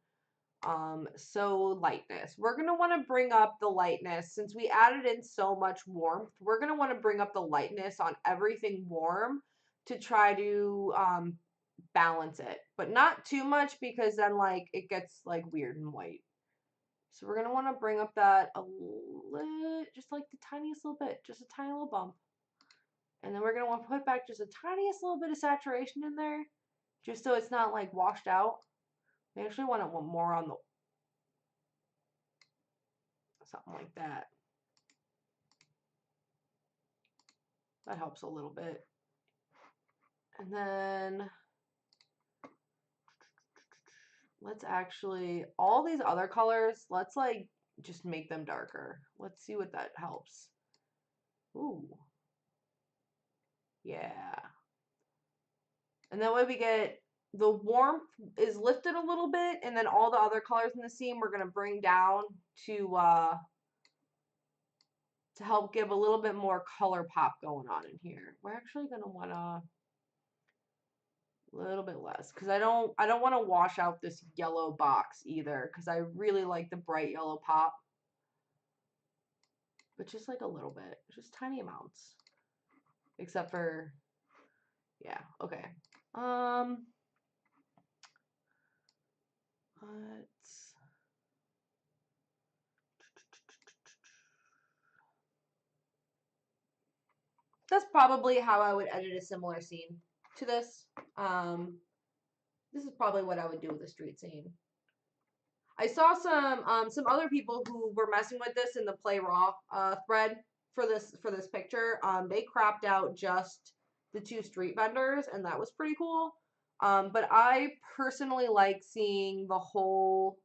So lightness. We're going to want to bring up the lightness. Since we added in so much warmth, we're going to want to bring up the lightness on everything warm to try to balance it. But not too much because then like it gets like weird and white. So we're going to want to bring up that a little, just like the tiniest little bit, just a tiny little bump. And then we're going to want to put back just the tiniest little bit of saturation in there, just so it's not like washed out. We actually want it more on the, something like that. That helps a little bit. And then let's actually, all these other colors, let's like just make them darker. Let's see what that helps. Ooh. Yeah. And that way we get, the warmth is lifted a little bit, and then all the other colors in the scene we're going to bring down to help give a little bit more color pop going on in here. We're actually going to want to a little bit less because I don't want to wash out this yellow box either because I really like the bright yellow pop. But just like a little bit, just tiny amounts. Except for, yeah, okay. Let's, that's probably how I would edit a similar scene to this. This is probably what I would do with a street scene. I saw some other people who were messing with this in the Play Raw thread for this picture. They cropped out just the two street vendors, and that was pretty cool. But I personally like seeing the whole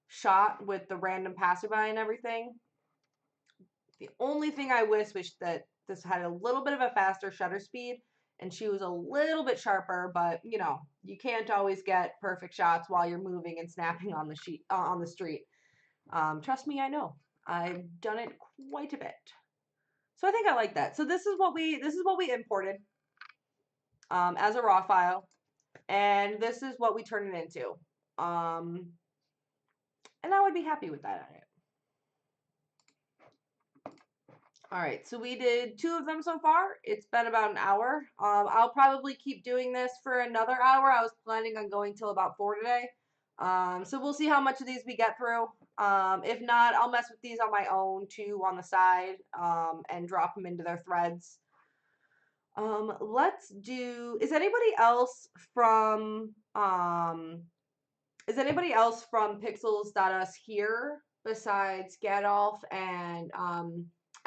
shot with the random passerby and everything. The only thing I wish that this had a little bit of a faster shutter speed and she was a little bit sharper, but you know, you can't always get perfect shots while you're moving and snapping on the street. Trust me, I know. I've done it quite a bit. So I think I like that. So this is what we imported as a raw file, and this is what we turn it into. And I would be happy with that edit. All right, so we did 2 of them so far. It's been about an hour. I'll probably keep doing this for another hour. I was planning on going till about 4 today. So we'll see how much of these we get through. If not, I'll mess with these on my own too on the side and drop them into their threads. Let's do, is anybody else from Pixels.us here besides Gadolf and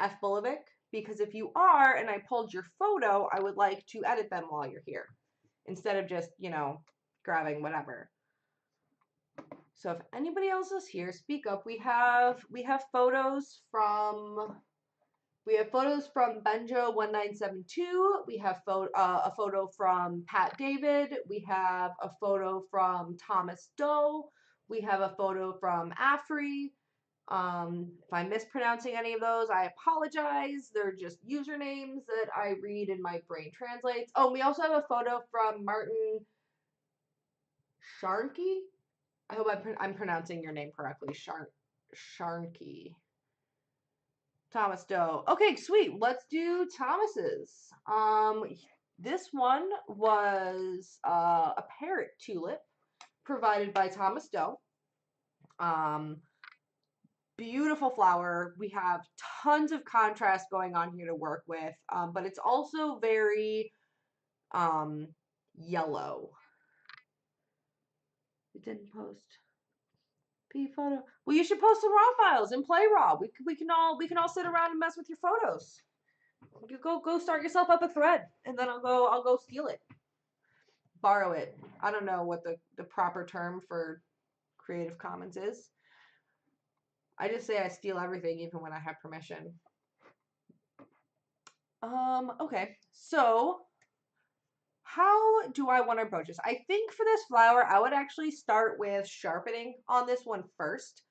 FBulovic? Because if you are and I pulled your photo, I would like to edit them while you're here instead of just, you know, grabbing whatever. So if anybody else is here, speak up. We have photos from Benjo1972. We have a photo from patdavid. We have a photo from Thomas Doe. We have a photo from Afri. If I'm mispronouncing any of those, I apologize. They're just usernames that I read and my brain translates. Oh, we also have a photo from Martin Sharnke. I hope I'm pronouncing your name correctly. Sharnke. Thomas Doe. Okay, sweet. Let's do Thomas's. This one was a parrot tulip provided by Thomas Doe. Beautiful flower. We have tons of contrast going on here to work with, but it's also very yellow. It didn't post P photo. Well, you should post some raw files and play raw. We can all sit around and mess with your photos. You go start yourself up a thread, and then I'll go steal it, borrow it. I don't know what the proper term for Creative Commons is. I just say I steal everything, even when I have permission. Okay, so how do I want to approach this? I think for this flower, I would actually start with sharpening on this one first,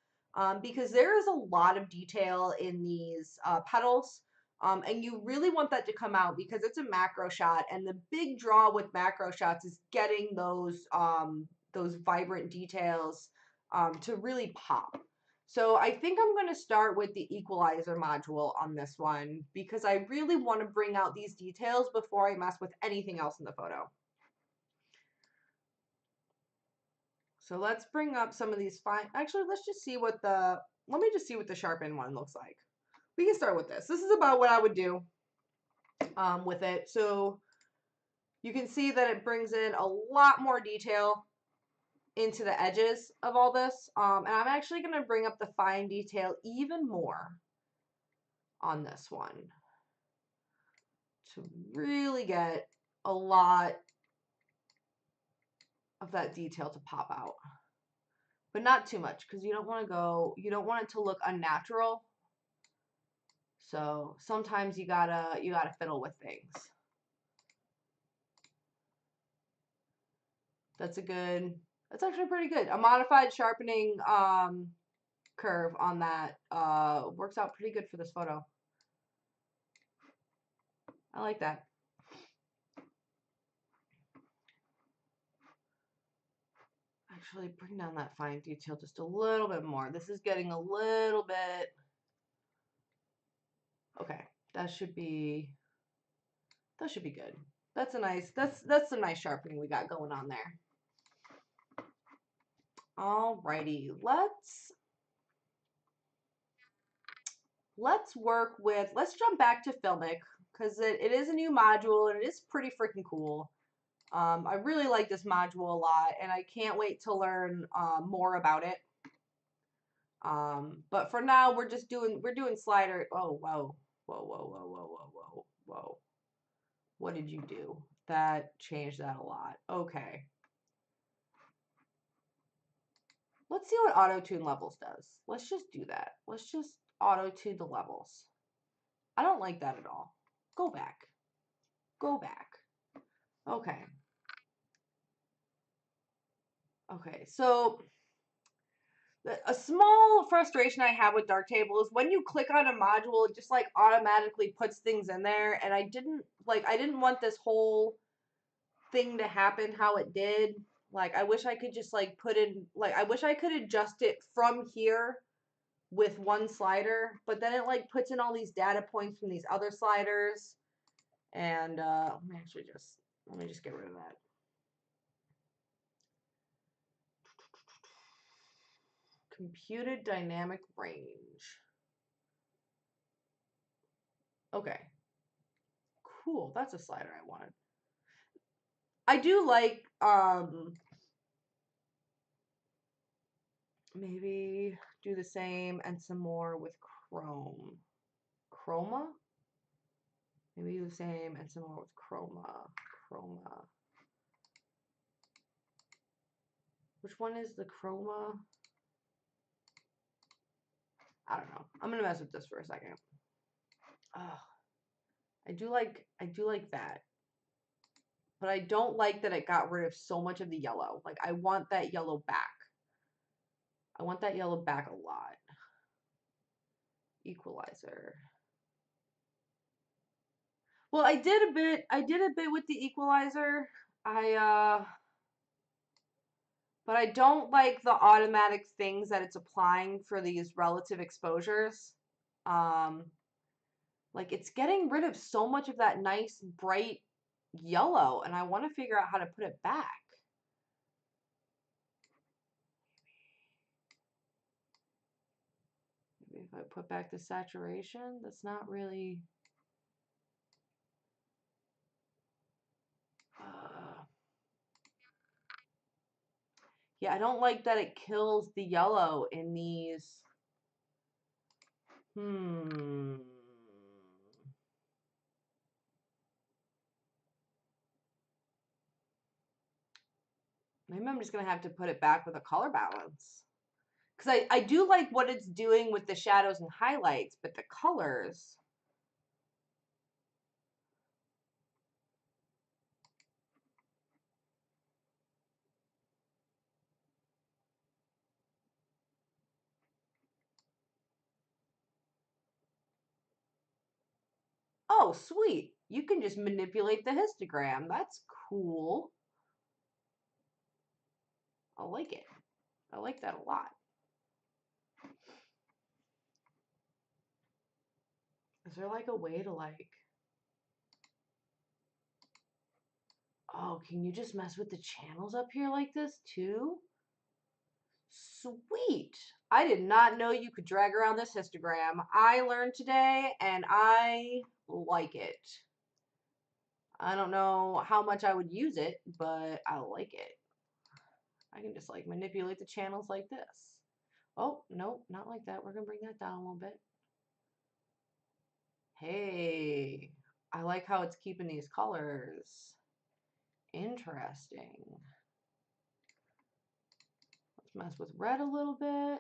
because there is a lot of detail in these petals, and you really want that to come out because it's a macro shot, and the big draw with macro shots is getting those vibrant details to really pop. So I think I'm going to start with the Equalizer module on this one because I really want to bring out these details before I mess with anything else in the photo. So let's bring up some of these fine. Actually, let's just see what let me just see what the sharpen one looks like. We can start with this. This is about what I would do with it. So you can see that it brings in a lot more detail into the edges of all this. And I'm actually going to bring up the fine detail even more on this one to really get a lot of that detail to pop out. But not too much because you don't want it to look unnatural. So sometimes you gotta fiddle with things. That's actually pretty good. A modified sharpening curve on that works out pretty good for this photo. I like that. Actually, bring down that fine detail just a little bit more. This is getting a little bit. Okay, that should be good. That's some nice sharpening we got going on there. Alrighty, let's jump back to Filmic because it is a new module and it is pretty freaking cool. I really like this module a lot and I can't wait to learn more about it. But for now we're doing slider. Oh, whoa. What did you do? That changed that a lot. Okay. Let's see what auto-tune levels does. Let's just do that. Let's just auto-tune the levels. I don't like that at all. Go back. Go back. Okay. Okay, so a small frustration I have with Darktable is when you click on a module, it just like automatically puts things in there, and I didn't want this whole thing to happen how it did. Like, I wish I could just like I wish I could adjust it from here with one slider, but then it like puts in all these data points from these other sliders, and let me just get rid of that. Computed dynamic range. Okay. Cool. That's a slider I wanted. I do like maybe do the same and some more with chrome. Chroma? Maybe do the same and some more with chroma. Chroma. Which one is the chroma? I don't know. I'm gonna mess with this for a second. Oh, I do like that. But I don't like that it got rid of so much of the yellow. Like, I want that yellow back. I want that yellow back a lot. Equalizer. Well, I did a bit with the equalizer. But I don't like the automatic things that it's applying for these relative exposures. Like, it's getting rid of so much of that nice bright yellow, and I want to figure out how to put it back. Maybe if If I put back the saturation, that's not really... yeah, I don't like that it kills the yellow in these. Maybe I'm just going to have to put it back with a color balance. Because I do like what it's doing with the shadows and highlights, but the colors... oh, sweet. You can just manipulate the histogram. That's cool. I like it. I like that a lot. Is there like a way to like... oh, can you just mess with the channels up here like this too? Sweet. I did not know you could drag around this histogram. I learned today and I like it. I don't know how much I would use it, but I like it. I can just like manipulate the channels like this. Oh, no, not like that. We're going to bring that down a little bit. Hey, I like how it's keeping these colors. Interesting. Let's mess with red a little bit.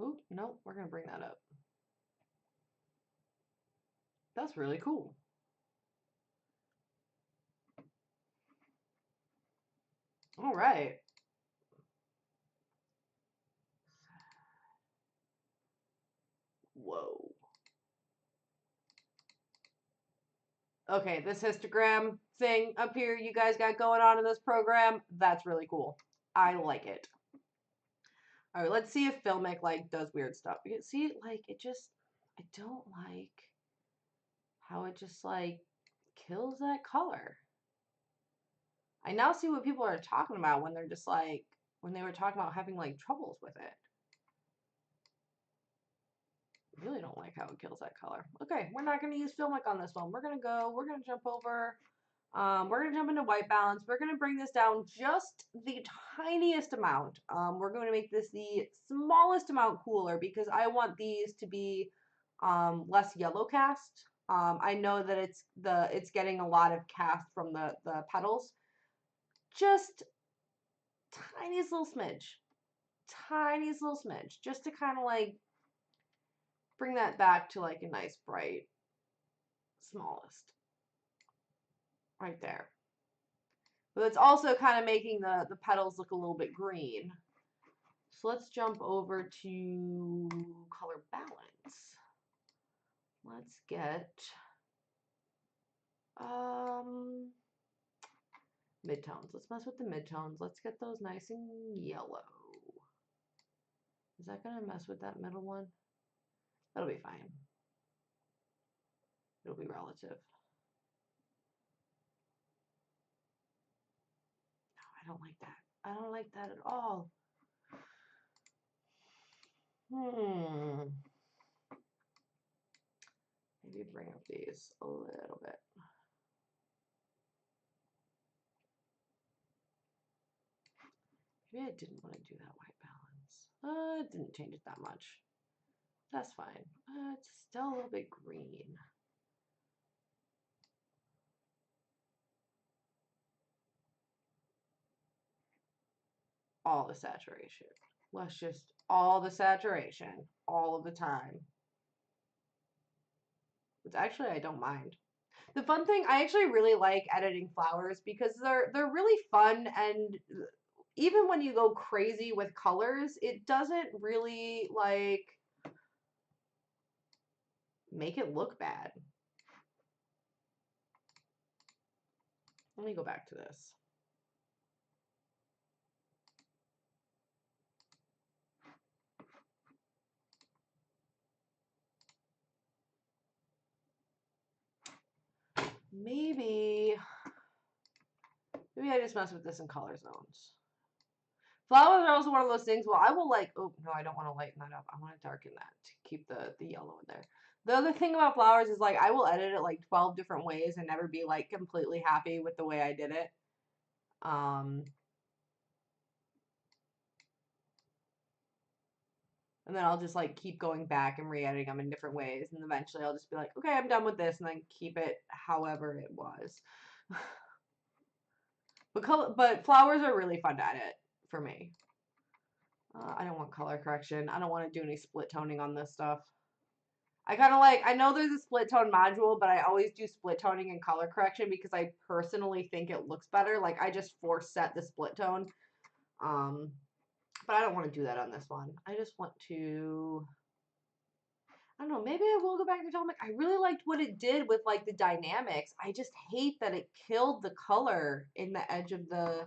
Oop, nope, we're going to bring that up. That's really cool. All right. Whoa. Okay, this histogram thing up here you guys got going on in this program, that's really cool. I like it. All right, let's see if Filmic like does weird stuff. You can see, like, it just, I don't like how it just like kills that color. I now see what people are talking about when they're just like, when they were talking about having like troubles with it. Really don't like how it kills that color. Okay, we're not going to use Filmic on this one. We're going to jump over. We're going to jump into white balance. We're going to bring this down just the tiniest amount. We're going to make this the smallest amount cooler because I want these to be less yellow cast. I know that it's getting a lot of cast from the petals. Just tiniest little smidge. Tiniest little smidge. Just to kind of like bring that back to like a nice bright smallest. Right there. But it's also kind of making the petals look a little bit green. So let's jump over to color balance. Let's get midtones. Let's mess with the midtones. Let's get those nice and yellow. Is that going to mess with that middle one? That'll be fine. It'll be relative. No, I don't like that. I don't like that at all. Maybe bring up these a little bit. Maybe I didn't want to do that white balance. It didn't change it that much. That's fine. It's still a little bit green. All the saturation. Let's just all the saturation all of the time. Which actually I don't mind. The fun thing, I actually really like editing flowers because they're really fun, and even when you go crazy with colors, it doesn't really like make it look bad. Let me go back to this. Maybe I just mess with this in color zones. Flowers are also one of those things. Well, I will like, oh, no, I don't want to lighten that up. I want to darken that to keep the yellow in there. The other thing about flowers is like, I will edit it like 12 different ways and never be like completely happy with the way I did it. And then I'll just like keep going back and re-editing them in different ways. And eventually I'll just be like, okay, I'm done with this. And then keep it however it was. But flowers are really fun to edit for me. I don't want color correction. I don't want to do any split toning on this stuff. I kind of like, I know there's a split tone module, but I always do split toning and color correction because I personally think it looks better. Like I just force set the split tone. But I don't want to do that on this one. I just want to, I don't know, maybe I will go back to Atomic. I really liked what it did with like the dynamics. I just hate that it killed the color in the edge of the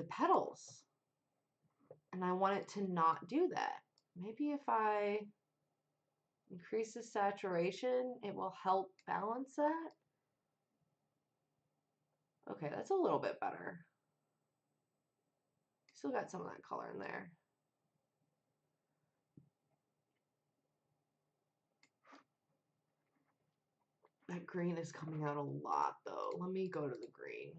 petals. And I want it to not do that. Maybe if I increase the saturation, it will help balance that. Okay, that's a little bit better. Still got some of that color in there. That green is coming out a lot though. Let me go to the green.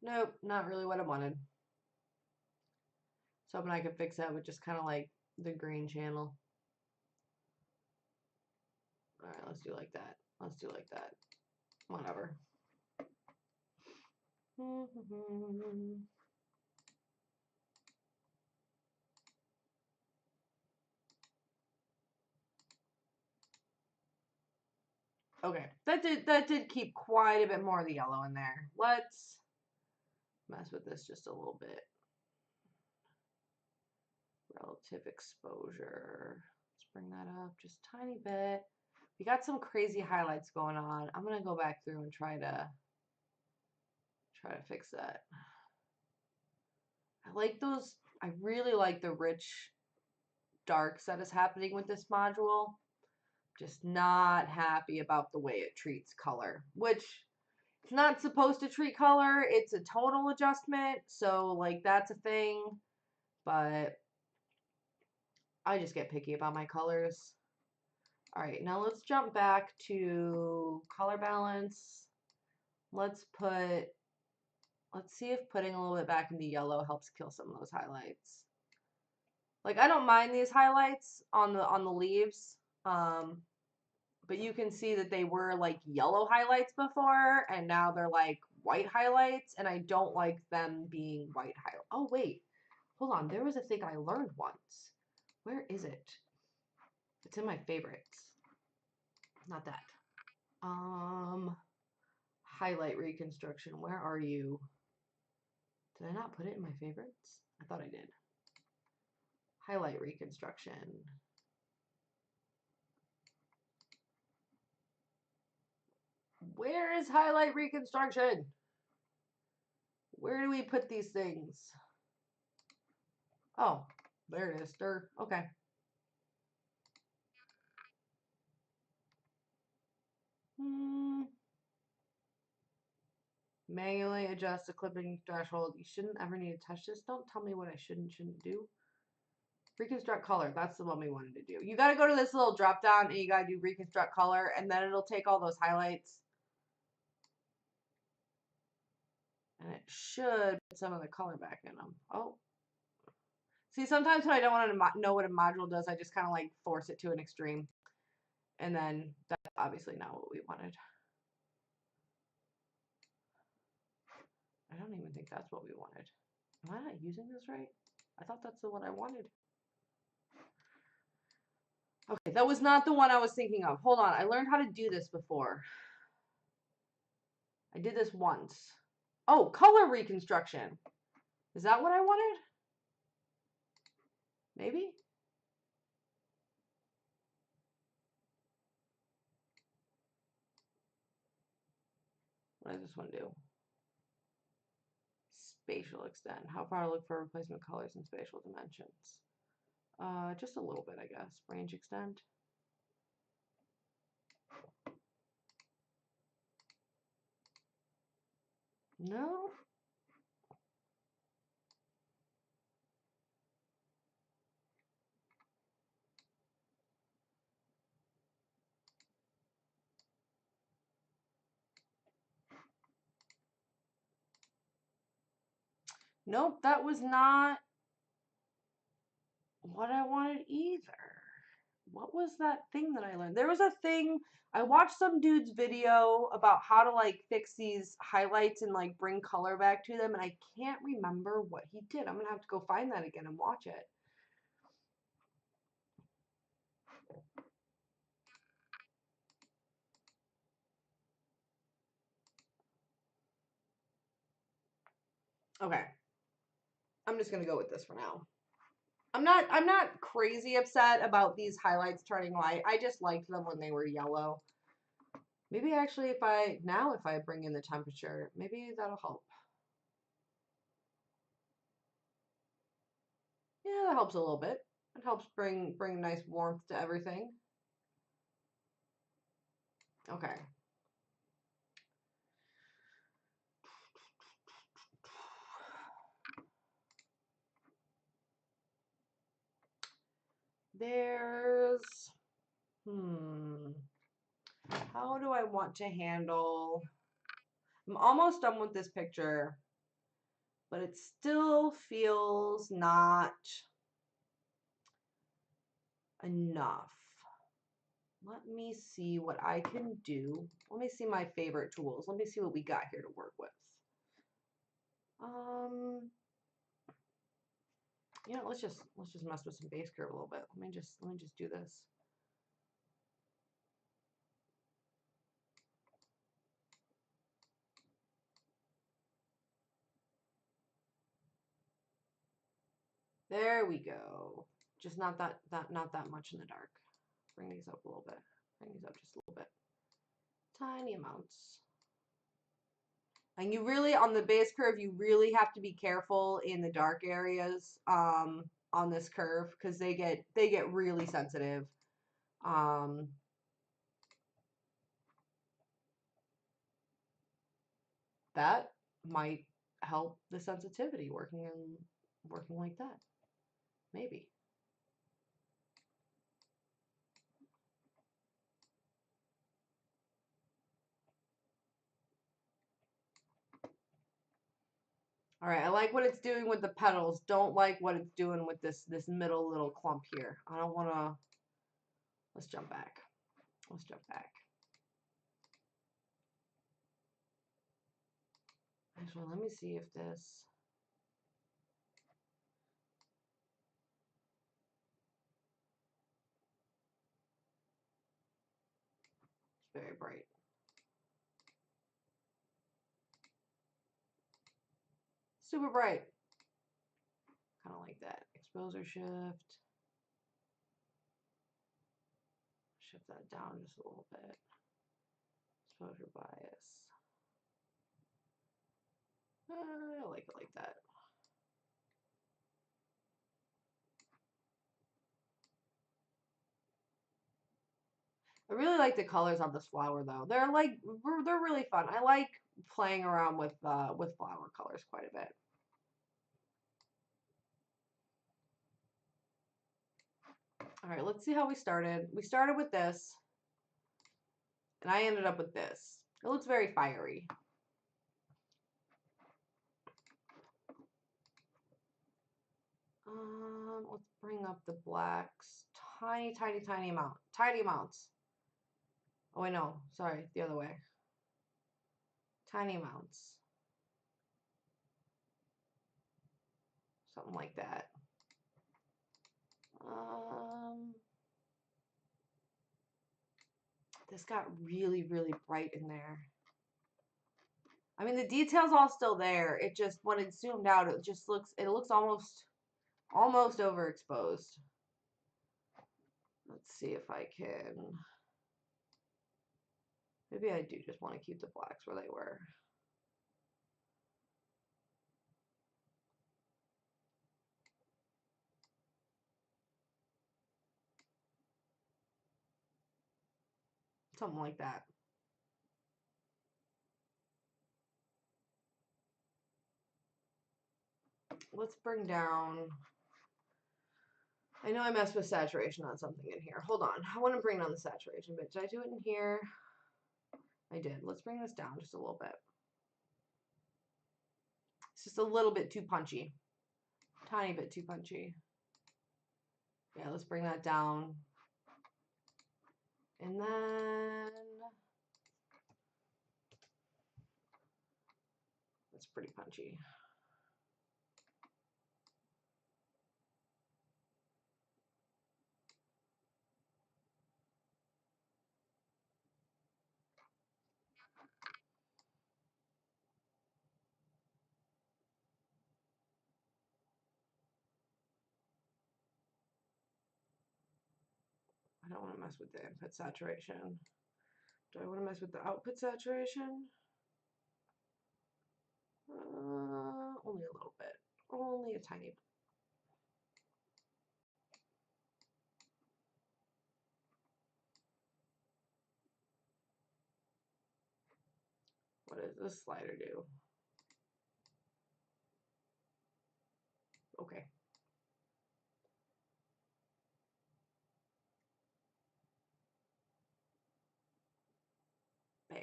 Nope, not really what I wanted. So hoping I could fix that with just kind of like the green channel. All right, let's do like that. Let's do like that. Whatever. Okay, that did keep quite a bit more of the yellow in there. Let's mess with this just a little bit. Relative exposure. Let's bring that up just a tiny bit. We got some crazy highlights going on. I'm gonna go back through and try to fix that. I like those. I really like the rich darks that is happening with this module. Just not happy about the way it treats color, which it's not supposed to treat color. It's a tonal adjustment, so like that's a thing, but I just get picky about my colors. All right, now let's jump back to color balance. Let's see if putting a little bit back into yellow helps kill some of those highlights. Like I don't mind these highlights on the leaves, but you can see that they were like yellow highlights before, and now they're like white highlights, and I don't like them being white highlights. Oh wait, hold on. There was a thing I learned once. Where is it? It's in my favorites. Not that. Highlight reconstruction. Where are you? Did I not put it in my favorites? I thought I did. Highlight reconstruction. Where is highlight reconstruction? Where do we put these things? Oh, there it is. Okay. Manually adjust the clipping threshold. You shouldn't ever need to touch this. Don't tell me what I shouldn't do. Reconstruct color. That's the one we wanted to do. You got to go to this little drop down and you got to do reconstruct color, and then it'll take all those highlights and it should put some of the color back in them. Oh. See, sometimes when I don't want to know what a module does, I just kind of like force it to an extreme. And then that's obviously not what we wanted. I don't even think that's what we wanted. Am I not using this right? I thought that's the one I wanted. Okay, that was not the one I was thinking of. Hold on, I learned how to do this before. I did this once. Oh, color reconstruction. Is that what I wanted? Maybe? What does this one do? Spatial extend. How far to look for replacement colors and spatial dimensions? Just a little bit, I guess. Range extend. No? Nope, that was not what I wanted either. What was that thing that I learned? There was a thing, I watched some dude's video about how to like fix these highlights and like bring color back to them, and I can't remember what he did. I'm gonna have to go find that again and watch it. Okay. I'm just gonna go with this for now. I'm not crazy upset about these highlights turning white. I just liked them when they were yellow. Maybe actually if I bring in the temperature, maybe that'll help. Yeah, that helps a little bit. It helps bring nice warmth to everything. Okay. There's how do I want to handle? I'm almost done with this picture, but it still feels not enough. Let me see what I can do. Let me see my favorite tools. Let me see what we got here to work with. You know, let's just mess with some base curve a little bit. Let me just do this. There we go. Just not that much in the dark. Bring these up a little bit. Bring these up just a little bit. Tiny amounts. And you really, on the base curve, you really have to be careful in the dark areas on this curve because they get really sensitive. That might help the sensitivity working like that. Maybe. All right, I like what it's doing with the petals. Don't like what it's doing with this middle little clump here. I don't want to. Let's jump back. Let's jump back. Actually, let me see if this. It's very bright. Super bright. Kind of like that. Exposure shift. Shift that down just a little bit. Exposure bias. I like it like that. I really like the colors on this flower though. They're really fun. I like playing around with flower colors quite a bit. All right, let's see how we started. We started with this, and I ended up with this. It looks very fiery. Let's bring up the blacks. Tiny amounts. Oh, wait, no. Sorry, the other way. Tiny amounts. Something like that. This got really, really bright in there. I mean, the detail's all still there. It just, when it's zoomed out, it looks almost overexposed. Let's see if I can. Maybe I do just want to keep the blacks where they were. Something like that. Let's bring down, I know I messed with saturation on something in here. Hold on. I want to bring down the saturation bit. Did I do it in here? I did. Let's bring this down just a little bit. It's just a little bit too punchy. Tiny bit too punchy. Yeah, let's bring that down. And then it's pretty punchy. I don't want to mess with the input saturation. Do I want to mess with the output saturation? Only a little bit. Only a tiny bit. What does this slider do? Okay. Bam.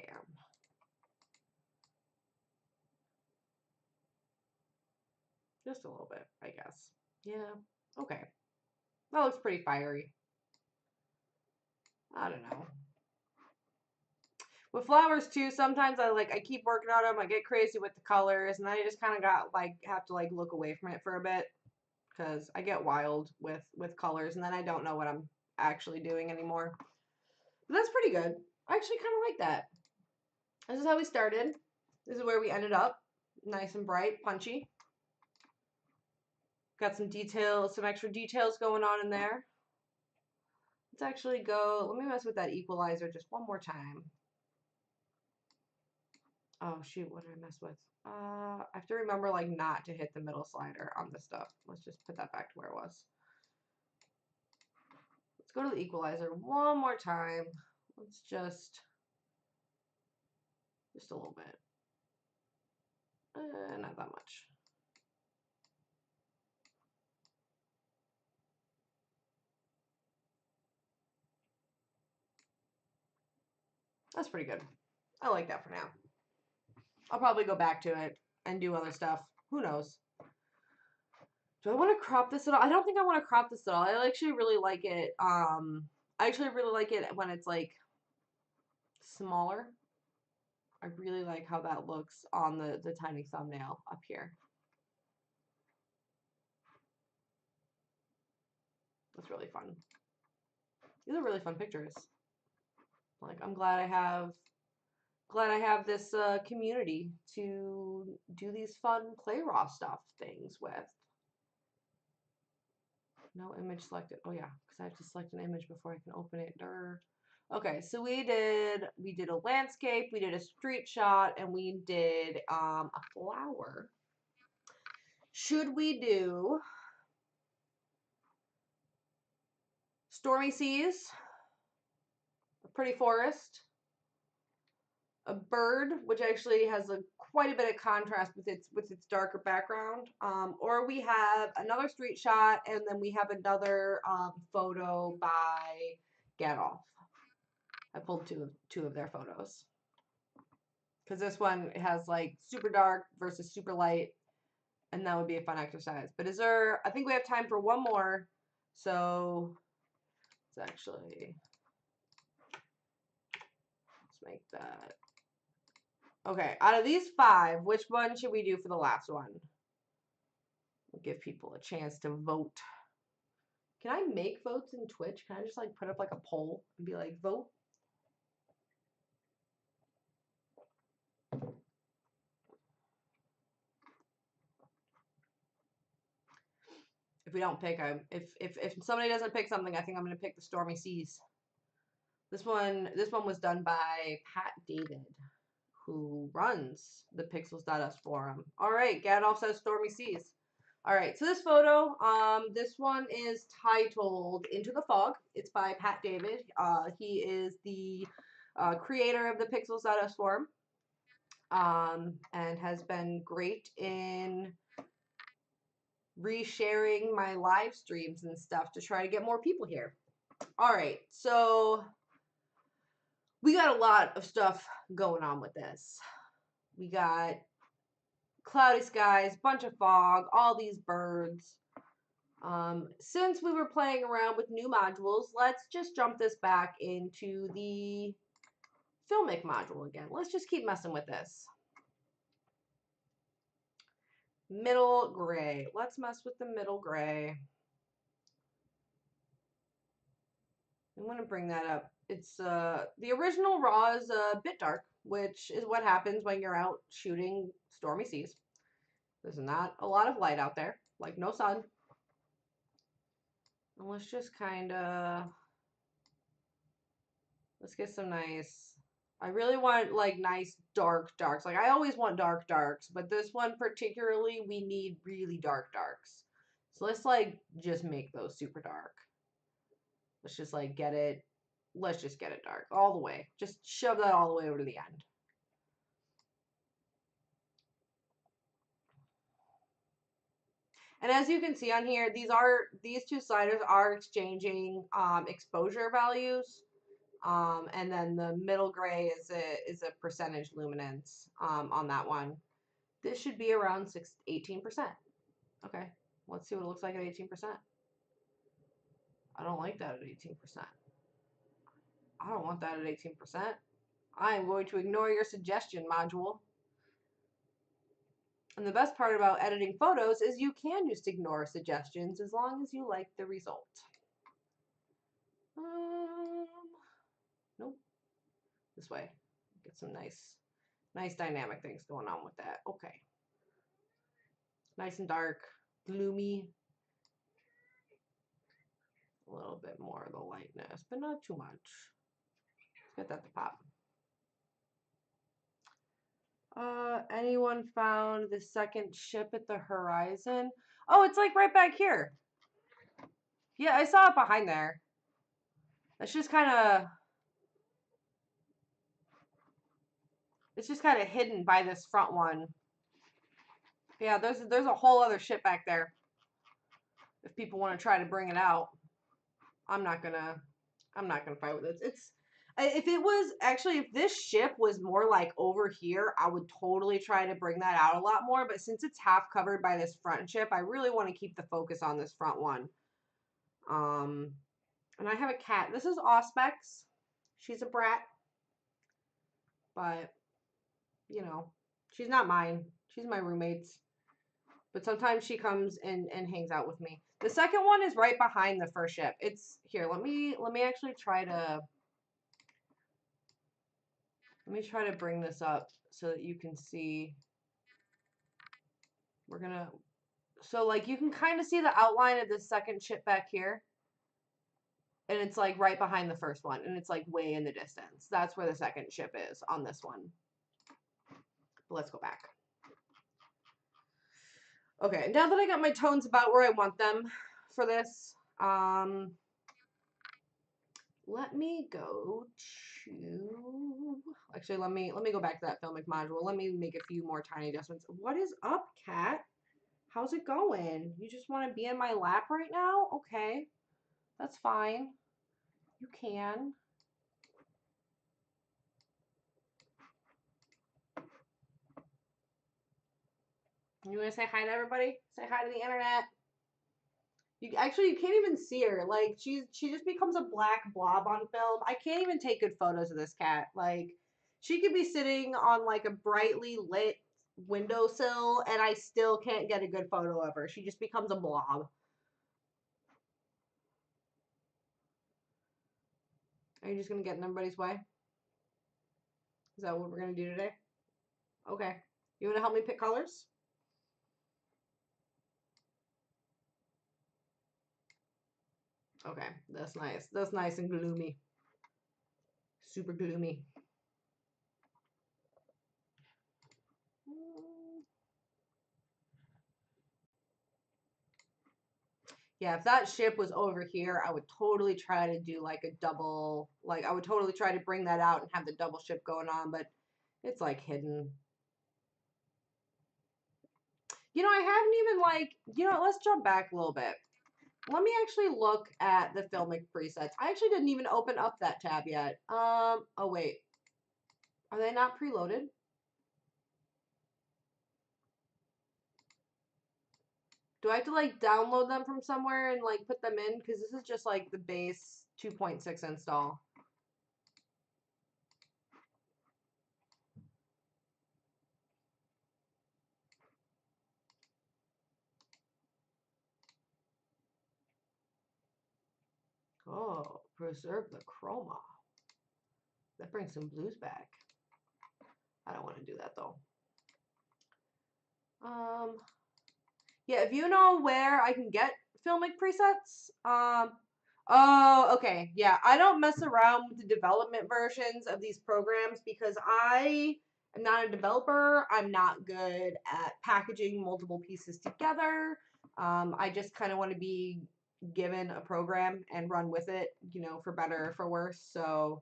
Just a little bit, I guess. Yeah. Okay. That looks pretty fiery. I don't know. With flowers too, sometimes I keep working on them. I get crazy with the colors, and then I just kind of have to look away from it for a bit because I get wild with colors, and then I don't know what I'm actually doing anymore. But that's pretty good. I actually kind of like that. This is how we started. This is where we ended up. Nice and bright, punchy. Got some details, some extra details going on in there. Let's actually go, let me mess with that equalizer just one more time. Oh shoot, what did I mess with? I have to remember not to hit the middle slider on this stuff. Let's just put that back to where it was. Let's go to the equalizer one more time. Let's just a little bit. Not that much. That's pretty good. I like that for now. I'll probably go back to it and do other stuff. Who knows? Do I want to crop this at all? I don't think I want to crop this at all. I actually really like it. I actually really like it when it's smaller. I really like how that looks on the tiny thumbnail up here. That's really fun. These are really fun pictures. I'm glad I have this community to do these fun play raw stuff things with. No image selected. Oh yeah, because I have to select an image before I can open it. Durr. Okay, so we did a landscape, we did a street shot, and we did a flower. Should we do stormy seas, a pretty forest, a bird, which actually has quite a bit of contrast with its darker background, or we have another street shot, and then we have another photo by Gadolf. I pulled two of their photos because this one has super dark versus super light, and that would be a fun exercise. But I think we have time for one more, so let's make that. Okay, out of these 5, which one should we do for the last one? We'll give people a chance to vote. Can I make votes in Twitch? Can I just put up a poll and be vote? If we don't pick, if somebody doesn't pick something, I think I'm gonna pick the Stormy Seas. This one was done by patdavid, who runs the Pixels.us forum. All right, Gadolf says Stormy Seas. All right, so this photo, this one is titled Into the Fog. It's by patdavid. He is the creator of the Pixels Swarm, and has been great in resharing my live streams and stuff to try to get more people here. All right, so we got a lot of stuff going on with this. We got cloudy skies, bunch of fog, all these birds. Since we were playing around with new modules, let's just jump this back into the FBulovic module again. Let's just keep messing with this. Middle gray. Let's mess with the middle gray. I'm going to bring that up. It's the original raw is a bit dark, which is what happens when you're out shooting stormy seas. There's not a lot of light out there, like no sun. And let's just kind of, let's get some nice, I really want like nice dark darks. Like I always want dark darks, but this one particularly, we need really dark darks. So let's like just make those super dark. Let's just like get it, let's just get it dark all the way. Just shove that all the way over to the end. And as you can see on here, these two sliders are exchanging exposure values. And then the middle gray is a percentage luminance on that one. This should be around 18%. Okay, let's see what it looks like at 18%. I don't like that at 18%. I don't want that at 18%. I am going to ignore your suggestion, module. And the best part about editing photos is you can just ignore suggestions as long as you like the result. Nope. This way. Get some nice dynamic things going on with that. Okay. Nice and dark, gloomy. A little bit more of the lightness, but not too much. Let's get that to pop. Anyone found the second ship at the horizon? Oh, it's like right back here. Yeah, I saw it behind there. It's just kind of, hidden by this front one. Yeah, there's a whole other ship back there. If people want to try to bring it out, I'm not gonna fight with it. If it was actually, if this ship was more like over here, I would totally try to bring that out a lot more. But since it's half covered by this front ship, I really want to keep the focus on this front one. And I have a cat. This is Auspex. She's a brat, but you know, she's not mine. She's my roommate's. But sometimes she comes and hangs out with me. The second one is right behind the first ship. It's here. Let me actually try to. Let me try to bring this up so that you can see. We're gonna, so like you can kind of see the outline of the second ship back here. And it's like right behind the first one. And it's like way in the distance. That's where the second ship is on this one. But let's go back. Okay, now that I got my tones about where I want them for this, let me go to, actually, let me go back to that FBulovic module. Let me make a few more tiny adjustments. What is up, cat? How's it going? You just want to be in my lap right now? Okay, that's fine. You can. You want to say hi to everybody? Say hi to the internet. You can't even see her. Like she just becomes a black blob on film. I can't even take good photos of this cat. Like she could be sitting on like a brightly lit windowsill and I still can't get a good photo of her. She just becomes a blob. Are you just gonna get in everybody's way? Is that what we're gonna do today? Okay. You wanna help me pick colors? Okay, that's nice. That's nice and gloomy. Super gloomy. Yeah, if that ship was over here, I would totally try to do like a double, like I would totally try to bring that out and have the double ship going on, but it's like hidden. You know, I haven't even like, let's jump back a little bit. Let me actually look at the filmic presets. I actually didn't even open up that tab yet. Oh wait. Are they not preloaded? Do I have to like download them from somewhere and like put them in? Because this is just like the base 2.6 install. Oh, preserve the chroma. That brings some blues back. I don't want to do that though. Yeah, if you know where I can get filmic presets, oh, okay, yeah, I don't mess around with the development versions of these programs because I am not a developer. I'm not good at packaging multiple pieces together. I just kind of want to be given a program and run with it, for better or for worse. So,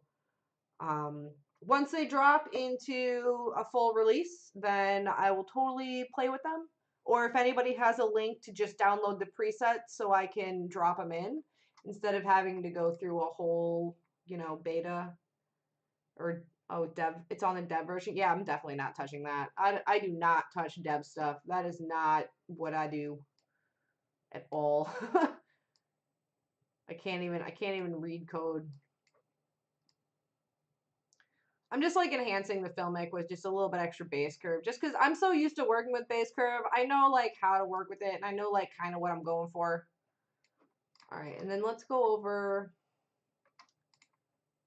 once they drop into a full release, then I will totally play with them. Or if anybody has a link to just download the presets so I can drop them in instead of having to go through a whole, beta or, oh, dev, it's on the dev version. Yeah, I'm definitely not touching that. I do not touch dev stuff. That is not what I do at all. I can't even read code. I'm just like enhancing the filmic with just a little bit extra base curve, just because I'm so used to working with base curve. I know like how to work with it, and I know like kind of what I'm going for. All right, and then let's go over.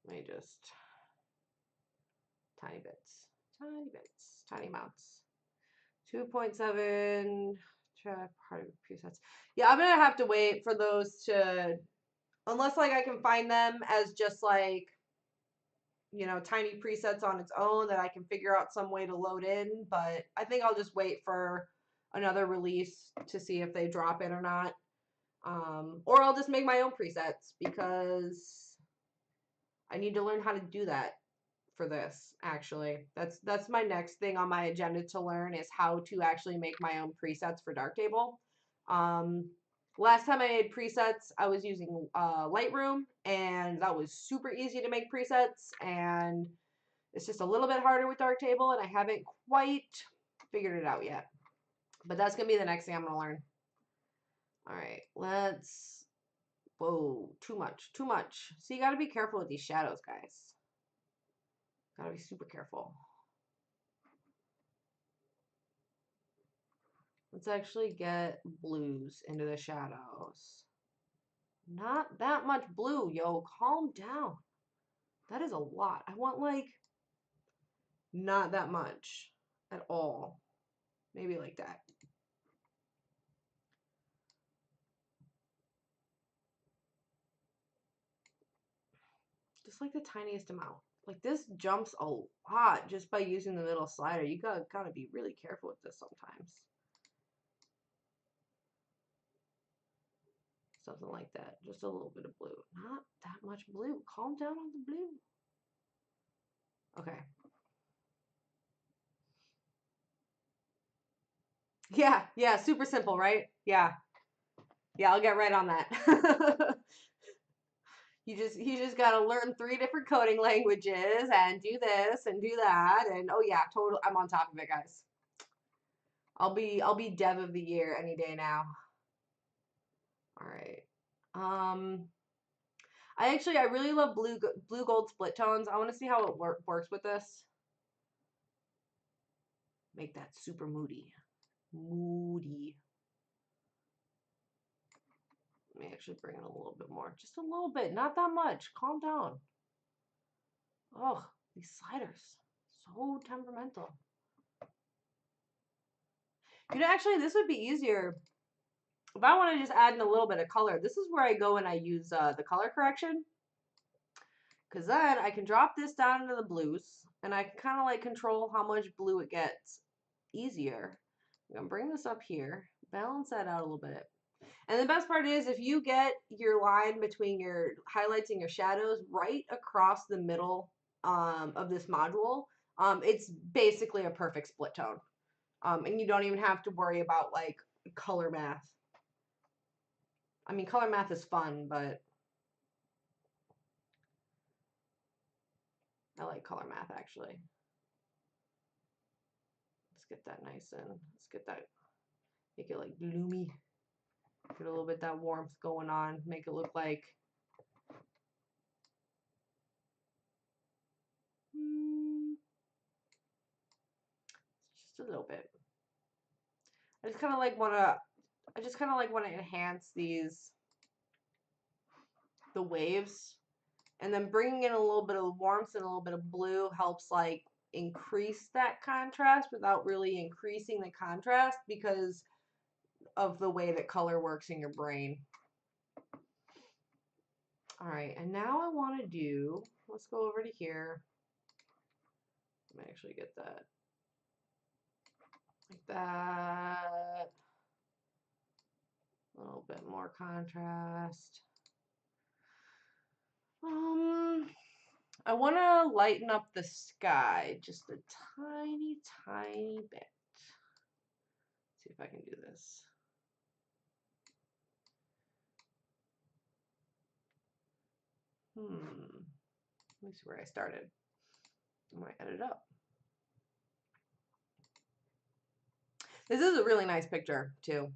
Let me just tiny bits, tiny amounts. 2.7 part of presets. Yeah, I'm gonna have to wait for those to, unless like I can find them as just like, tiny presets on its own that I can figure out some way to load in, but I think I'll just wait for another release to see if they drop in or not. Or I'll just make my own presets because I need to learn how to do that for this, actually. That's my next thing on my agenda to learn is how to actually make my own presets for Darktable. Last time I made presets, I was using Lightroom, and that was super easy to make presets, and it's just a little bit harder with Darktable, and I haven't quite figured it out yet. But that's going to be the next thing I'm going to learn. All right, let's... Whoa, too much, too much. So you got to be careful with these shadows, guys. Got to be super careful. Let's actually get blues into the shadows. Not that much blue, yo. Calm down. That is a lot. I want, like, not that much at all. Maybe like that. Just like the tiniest amount. Like, this jumps a lot just by using the middle slider. You gotta be really careful with this sometimes. Something like that. Just a little bit of blue. Not that much blue. Calm down on the blue. Okay. Yeah, super simple, right? Yeah, I'll get right on that. You just gotta learn 3 different coding languages and do this and do that, and oh yeah, totally, I'm on top of it, guys. I'll be dev of the year any day now. All right. I really love blue gold split tones. I want to see how it works with this. Make that super moody. Moody. Let me actually bring it a little bit more. Just a little bit, not that much. Calm down. Oh, these sliders. So temperamental. Actually, this would be easier if I want to just add in a little bit of color. This is where I go and I use the color correction. Because then I can drop this down into the blues, and I can kind of like control how much blue it gets easier. I'm going to bring this up here, balance that out a little bit. And the best part is if you get your line between your highlights and your shadows right across the middle of this module, it's basically a perfect split tone. And you don't even have to worry about like color math. I mean, color math is fun, but I like color math actually. Let's get that nice and let's get that, make it like gloomy. Get a little bit of that warmth going on. Make it look like just a little bit. I just kind of like want to enhance the waves, and then bringing in a little bit of warmth and a little bit of blue helps like increase that contrast without really increasing the contrast because of the way that color works in your brain. All right, and now I want to do, let's go over to here. Let me actually get that like that. A little bit more contrast. I want to lighten up the sky just a tiny, tiny bit. Let's see if I can do this. Let me see where I started. I'm going to edit up. This is a really nice picture, too.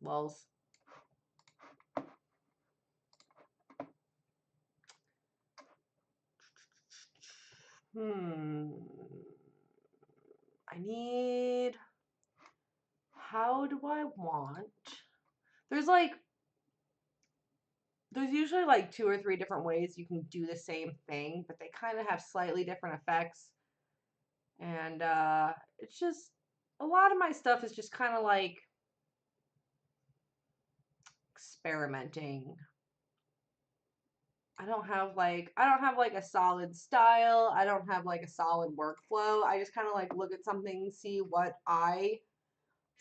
Lulz. I need, how do I want, there's usually like 2 or 3 different ways you can do the same thing, but they kind of have slightly different effects. And it's just, a lot of my stuff is just kind of like experimenting. I don't have like a solid style. I don't have like a solid workflow. I just kind of like look at something, see what I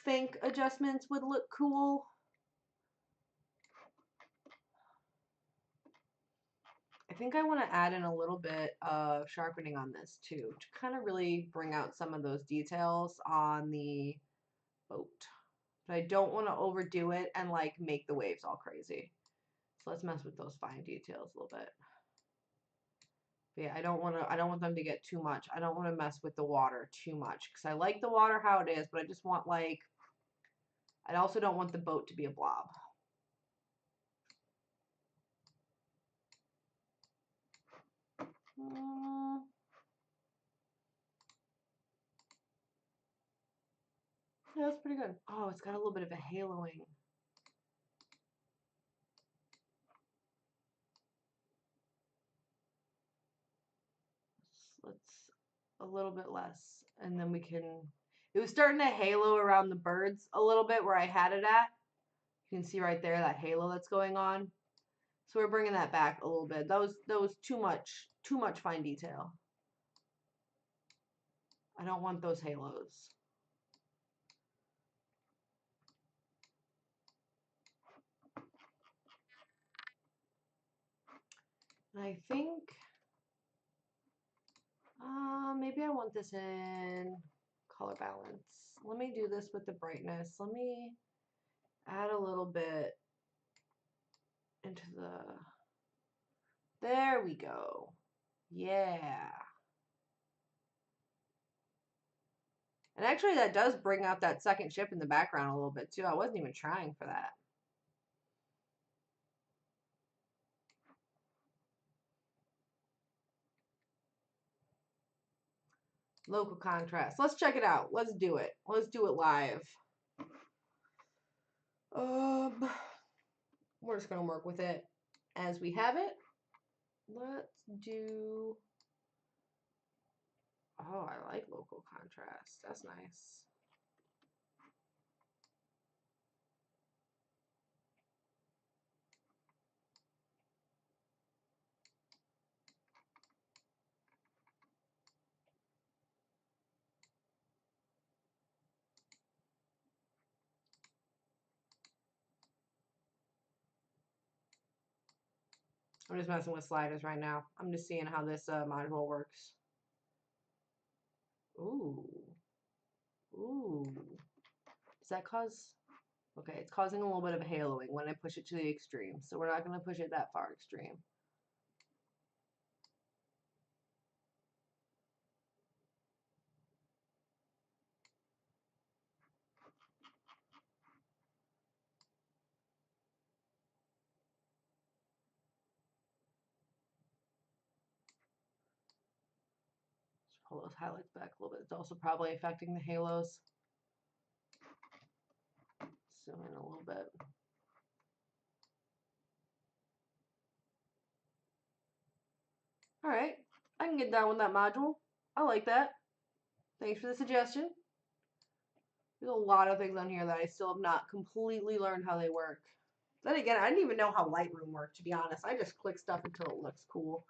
think adjustments would look cool. I think I want to add in a little bit of sharpening on this too, to kind of really bring out some of those details on the boat. But I don't want to overdo it and like make the waves all crazy. So let's mess with those fine details a little bit. But yeah, I don't want them to get too much. I don't want to mess with the water too much because I like the water how it is, but I just want like, I also don't want the boat to be a blob. Yeah, that's pretty good. Oh, it's got a little bit of a haloing. Let's a little bit less, and then we can, it was starting to halo around the birds a little bit where I had it at. You can see right there that halo that's going on. So we're bringing that back a little bit. That was too much fine detail. I don't want those halos. And I think maybe I want this in color balance. Let me do this with the brightness. Let me add a little bit into the, there we go. Yeah. And actually that does bring out that second ship in the background a little bit too. I wasn't even trying for that. Local contrast. Let's check it out. Let's do it. Let's do it live. We're just gonna work with it as we have it. Let's do, oh, I like local contrast. That's nice. I'm just messing with sliders right now. I'm just seeing how this module works. Ooh. Ooh. Does that cause... Okay, it's causing a little bit of haloing when I push it to the extreme. So we're not going to push it that far extreme. Pull those highlights back a little bit. It's also probably affecting the halos. Zoom in a little bit. All right, I can get down with that module. I like that. Thanks for the suggestion. There's a lot of things on here that I still have not completely learned how they work. Then again, I didn't even know how Lightroom worked, to be honest. I just click stuff until it looks cool.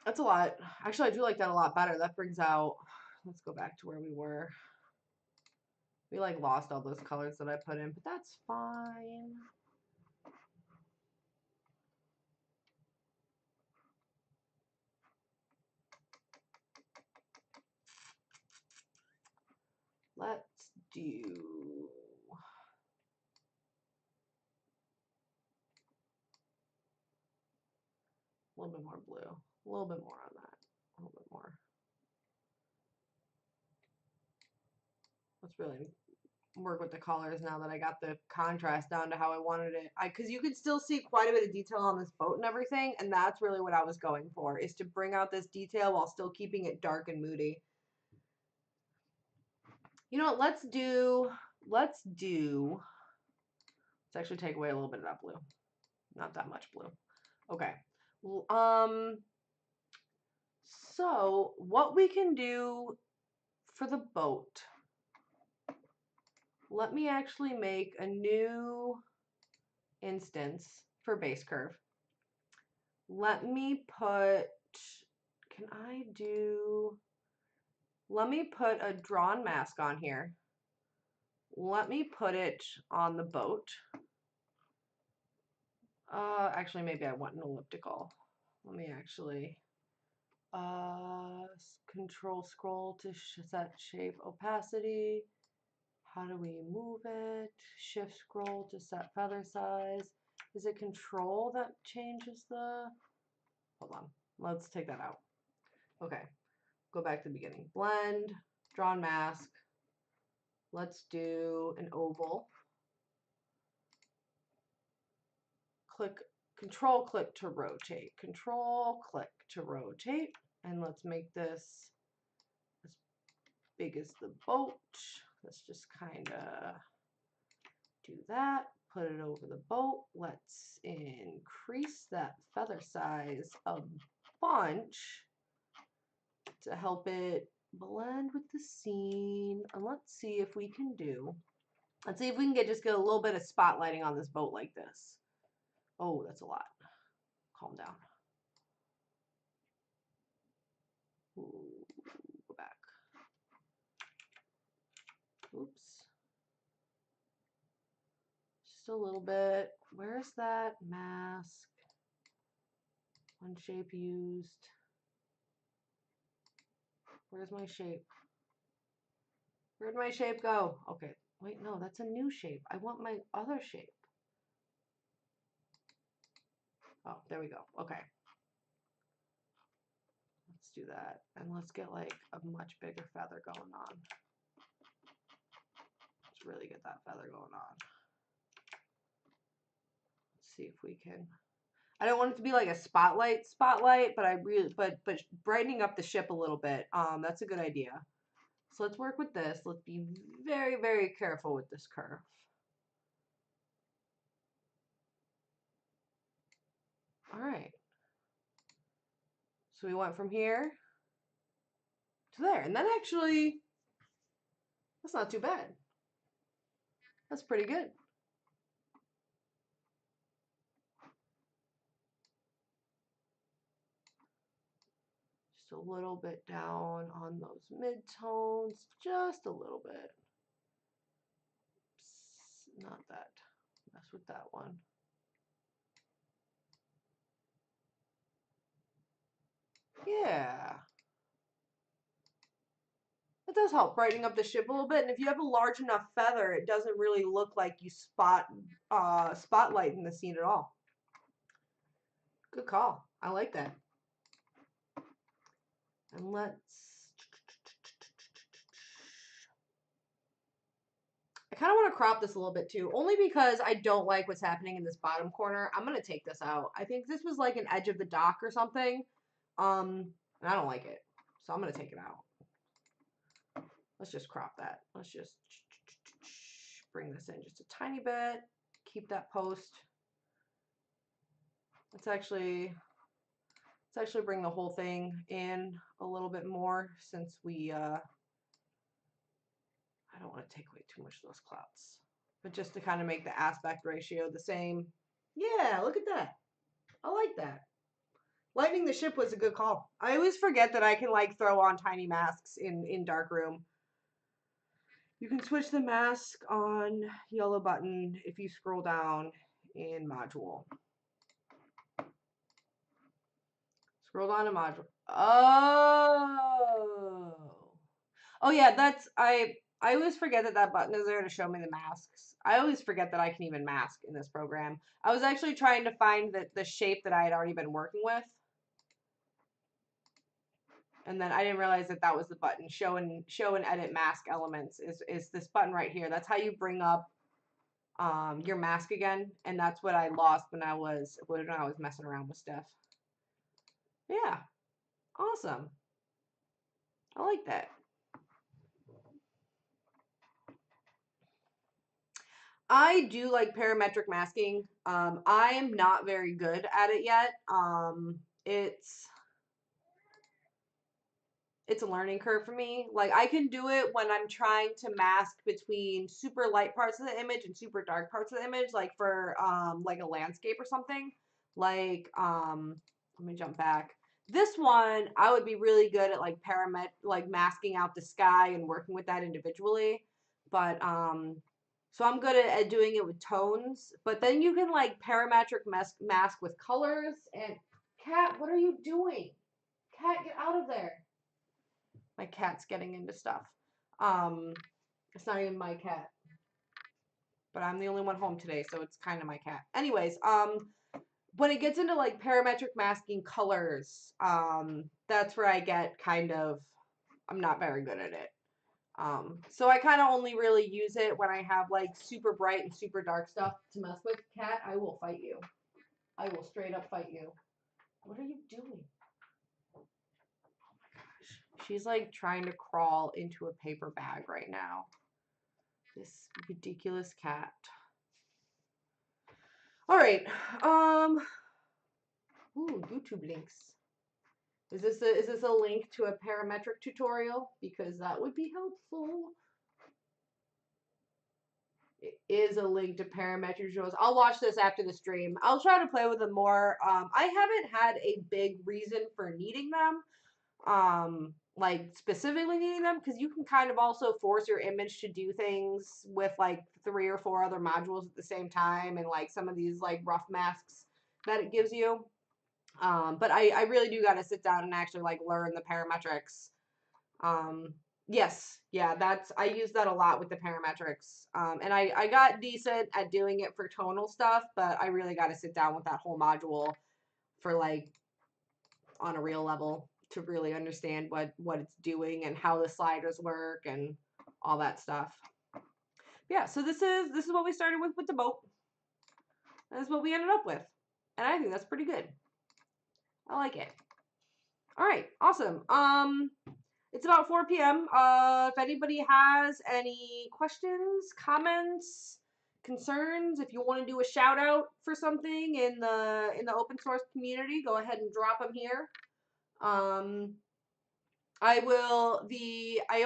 That's a lot. Actually, I do like that a lot better. That brings out... Let's go back to where we were. We like lost all those colors that I put in, but that's fine. Let's do a little bit more blue. A little bit more on that. A little bit more. Let's really work with the colors now that I got the contrast down to how I wanted it. Because you could still see quite a bit of detail on this boat and everything, and that's really what I was going for, is to bring out this detail while still keeping it dark and moody. You know what, let's actually take away a little bit of that blue. Not that much blue. Okay. So what we can do for the boat, let me actually make a new instance for base curve. Let me put, let me put a drawn mask on here. Let me put it on the boat. Actually, maybe I want an elliptical. Let me actually control scroll to set shape opacity. How do we move it? Shift scroll to set feather size. Is it control that changes the... Hold on. Let's take that out. Okay. Go back to the beginning. Blend, drawn mask. Let's do an oval. Click, control click to rotate. Control click to rotate. And let's make this as big as the boat. Let's just kind of do that. Put it over the boat. Let's increase that feather size a bunch to help it blend with the scene. And let's see if we can just get a little bit of spotlighting on this boat like this. Oh, that's a lot. Calm down. Ooh, go back. Oops. Just a little bit. Where's that mask? One shape used. Where's my shape? Where'd my shape go? Okay. Wait, no, that's a new shape. I want my other shape. Oh, there we go. Okay. Let's do that. And let's get like a much bigger feather going on. Let's really get that feather going on. Let's see if we can. I don't want it to be like a spotlight, but but brightening up the ship a little bit. That's a good idea. So let's work with this. Let's be very, very careful with this curve. All right. So we went from here to there. And that actually, that's not too bad. That's pretty good. Just a little bit down on those mid-tones. Just a little bit. Oops, not that. Mess with that one. Yeah. It does help brightening up the ship a little bit, and if you have a large enough feather, it doesn't really look like you spotlight in the scene at all. Good call. I like that. And I kind of want to crop this a little bit too, only because I don't like what's happening in this bottom corner. I'm going to take this out. I think this was like an edge of the dock or something. And I don't like it. So I'm going to take it out. Let's just crop that. Let's just bring this in just a tiny bit. Keep that post. Let's actually bring the whole thing in a little bit more, since we I don't want to take away too much of those clouds, but just to kind of make the aspect ratio the same. Yeah, look at that. I like that. Lightening the ship was a good call. I always forget that I can like throw on tiny masks in Darkroom. You can switch the mask on yellow button if you scroll down in module. Scroll down to module. Oh yeah, that's I always forget that that button is there to show me the masks. I always forget that I can even mask in this program. I was actually trying to find the shape that I had already been working with. And then I didn't realize that that was the button. Show and edit mask elements is this button right here. That's how you bring up your mask again. And that's what I lost when I was messing around with stuff. Yeah. Awesome. I like that. I do like parametric masking. I am not very good at it yet. It's a learning curve for me. Like, I can do it when I'm trying to mask between super light parts of the image and super dark parts of the image, like for like a landscape or something. Like let me jump back. This one I would be really good at like masking out the sky and working with that individually. But so I'm good at doing it with tones, but then you can like parametric mask with colors. And Cat, what are you doing? Cat, get out of there. My cat's getting into stuff. It's not even my cat, but I'm the only one home today, so it's kind of my cat. Anyways, when it gets into like parametric masking colors, that's where I get I'm not very good at it. So I kind of only really use it when I have like super bright and super dark stuff to mess with. Cat, I will fight you. I will straight up fight you. What are you doing? She's like trying to crawl into a paper bag right now. This ridiculous cat. All right. Ooh, YouTube links. Is this a link to a parametric tutorial? Because that would be helpful. It is a link to parametric tutorials. I'll watch this after the stream. I'll try to play with them more. I haven't had a big reason for needing them. Like specifically needing them, because you can kind of also force your image to do things with like 3 or 4 other modules at the same time, and like some of these like rough masks that it gives you. But I really do got to sit down and actually like learn the parametrics. Yes, yeah, I use that a lot with the parametrics. And I got decent at doing it for tonal stuff, but I really got to sit down with that whole module for like on a real level to really understand what it's doing and how the sliders work and all that stuff. Yeah, so this is what we started with the boat. That's what we ended up with. And I think that's pretty good. I like it. All right, awesome. It's about 4 p.m. If anybody has any questions, comments, concerns, if you want to do a shout out for something in the open source community, go ahead and drop them here. I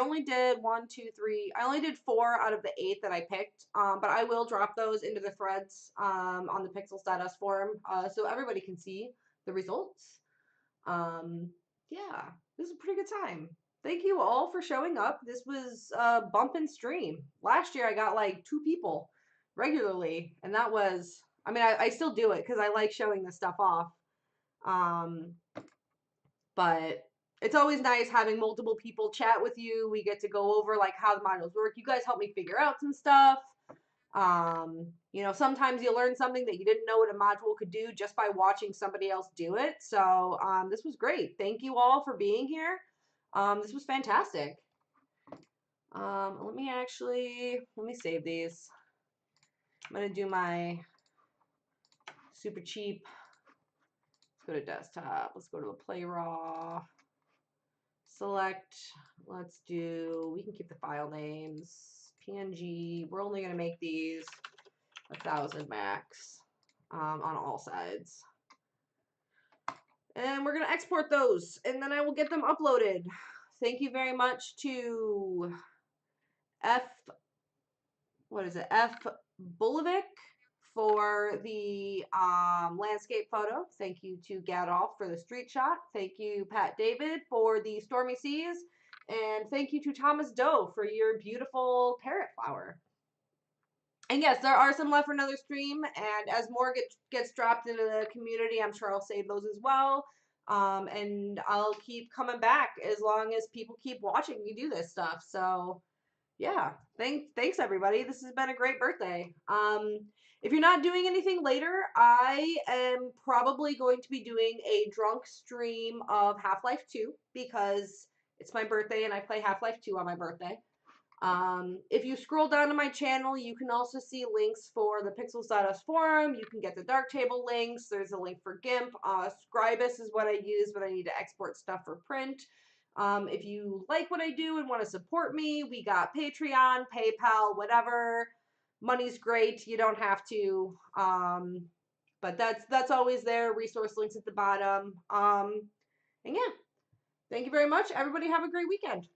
only did 1, 2, 3. I only did 4 out of the 8 that I picked. But I will drop those into the threads on the pixels.us forum so everybody can see the results. Yeah, this is a pretty good time. Thank you all for showing up. This was a bump and stream. Last year I got like 2 people regularly, and that was, I mean, I still do it because I like showing this stuff off. but it's always nice having multiple people chat with you. We get to go over like how the modules work. You guys help me figure out some stuff. You know, sometimes you learn something that you didn't know what a module could do just by watching somebody else do it. So this was great. Thank you all for being here. This was fantastic. Let me save these. I'm gonna do my super cheap. Let's go to desktop. Let's go to the Play Raw. Select. We can keep the file names. PNG. We're only gonna make these 1,000 max on all sides. And we're gonna export those, and then I will get them uploaded. Thank you very much to FBulovic for the landscape photo. Thank you to Gadolf for the street shot. Thank you, patdavid, for the stormy seas. And thank you to Thomas Doe for your beautiful parrot flower. And yes, there are some left for another stream, and as more gets dropped into the community, I'm sure I'll save those as well. And I'll keep coming back as long as people keep watching me do this stuff. So yeah, thanks everybody. This has been a great birthday. If you're not doing anything later, I am probably going to be doing a drunk stream of Half-Life 2 because it's my birthday and I play Half-Life 2 on my birthday. If you scroll down to my channel, you can also see links for the Pixels.us forum. You can get the Darktable links. There's a link for GIMP. Scribus is what I use when I need to export stuff for print. If you like what I do and want to support me, we got Patreon, PayPal, whatever. Money's great. You don't have to. But that's always there. Resource links at the bottom. And yeah, thank you very much. Everybody have a great weekend.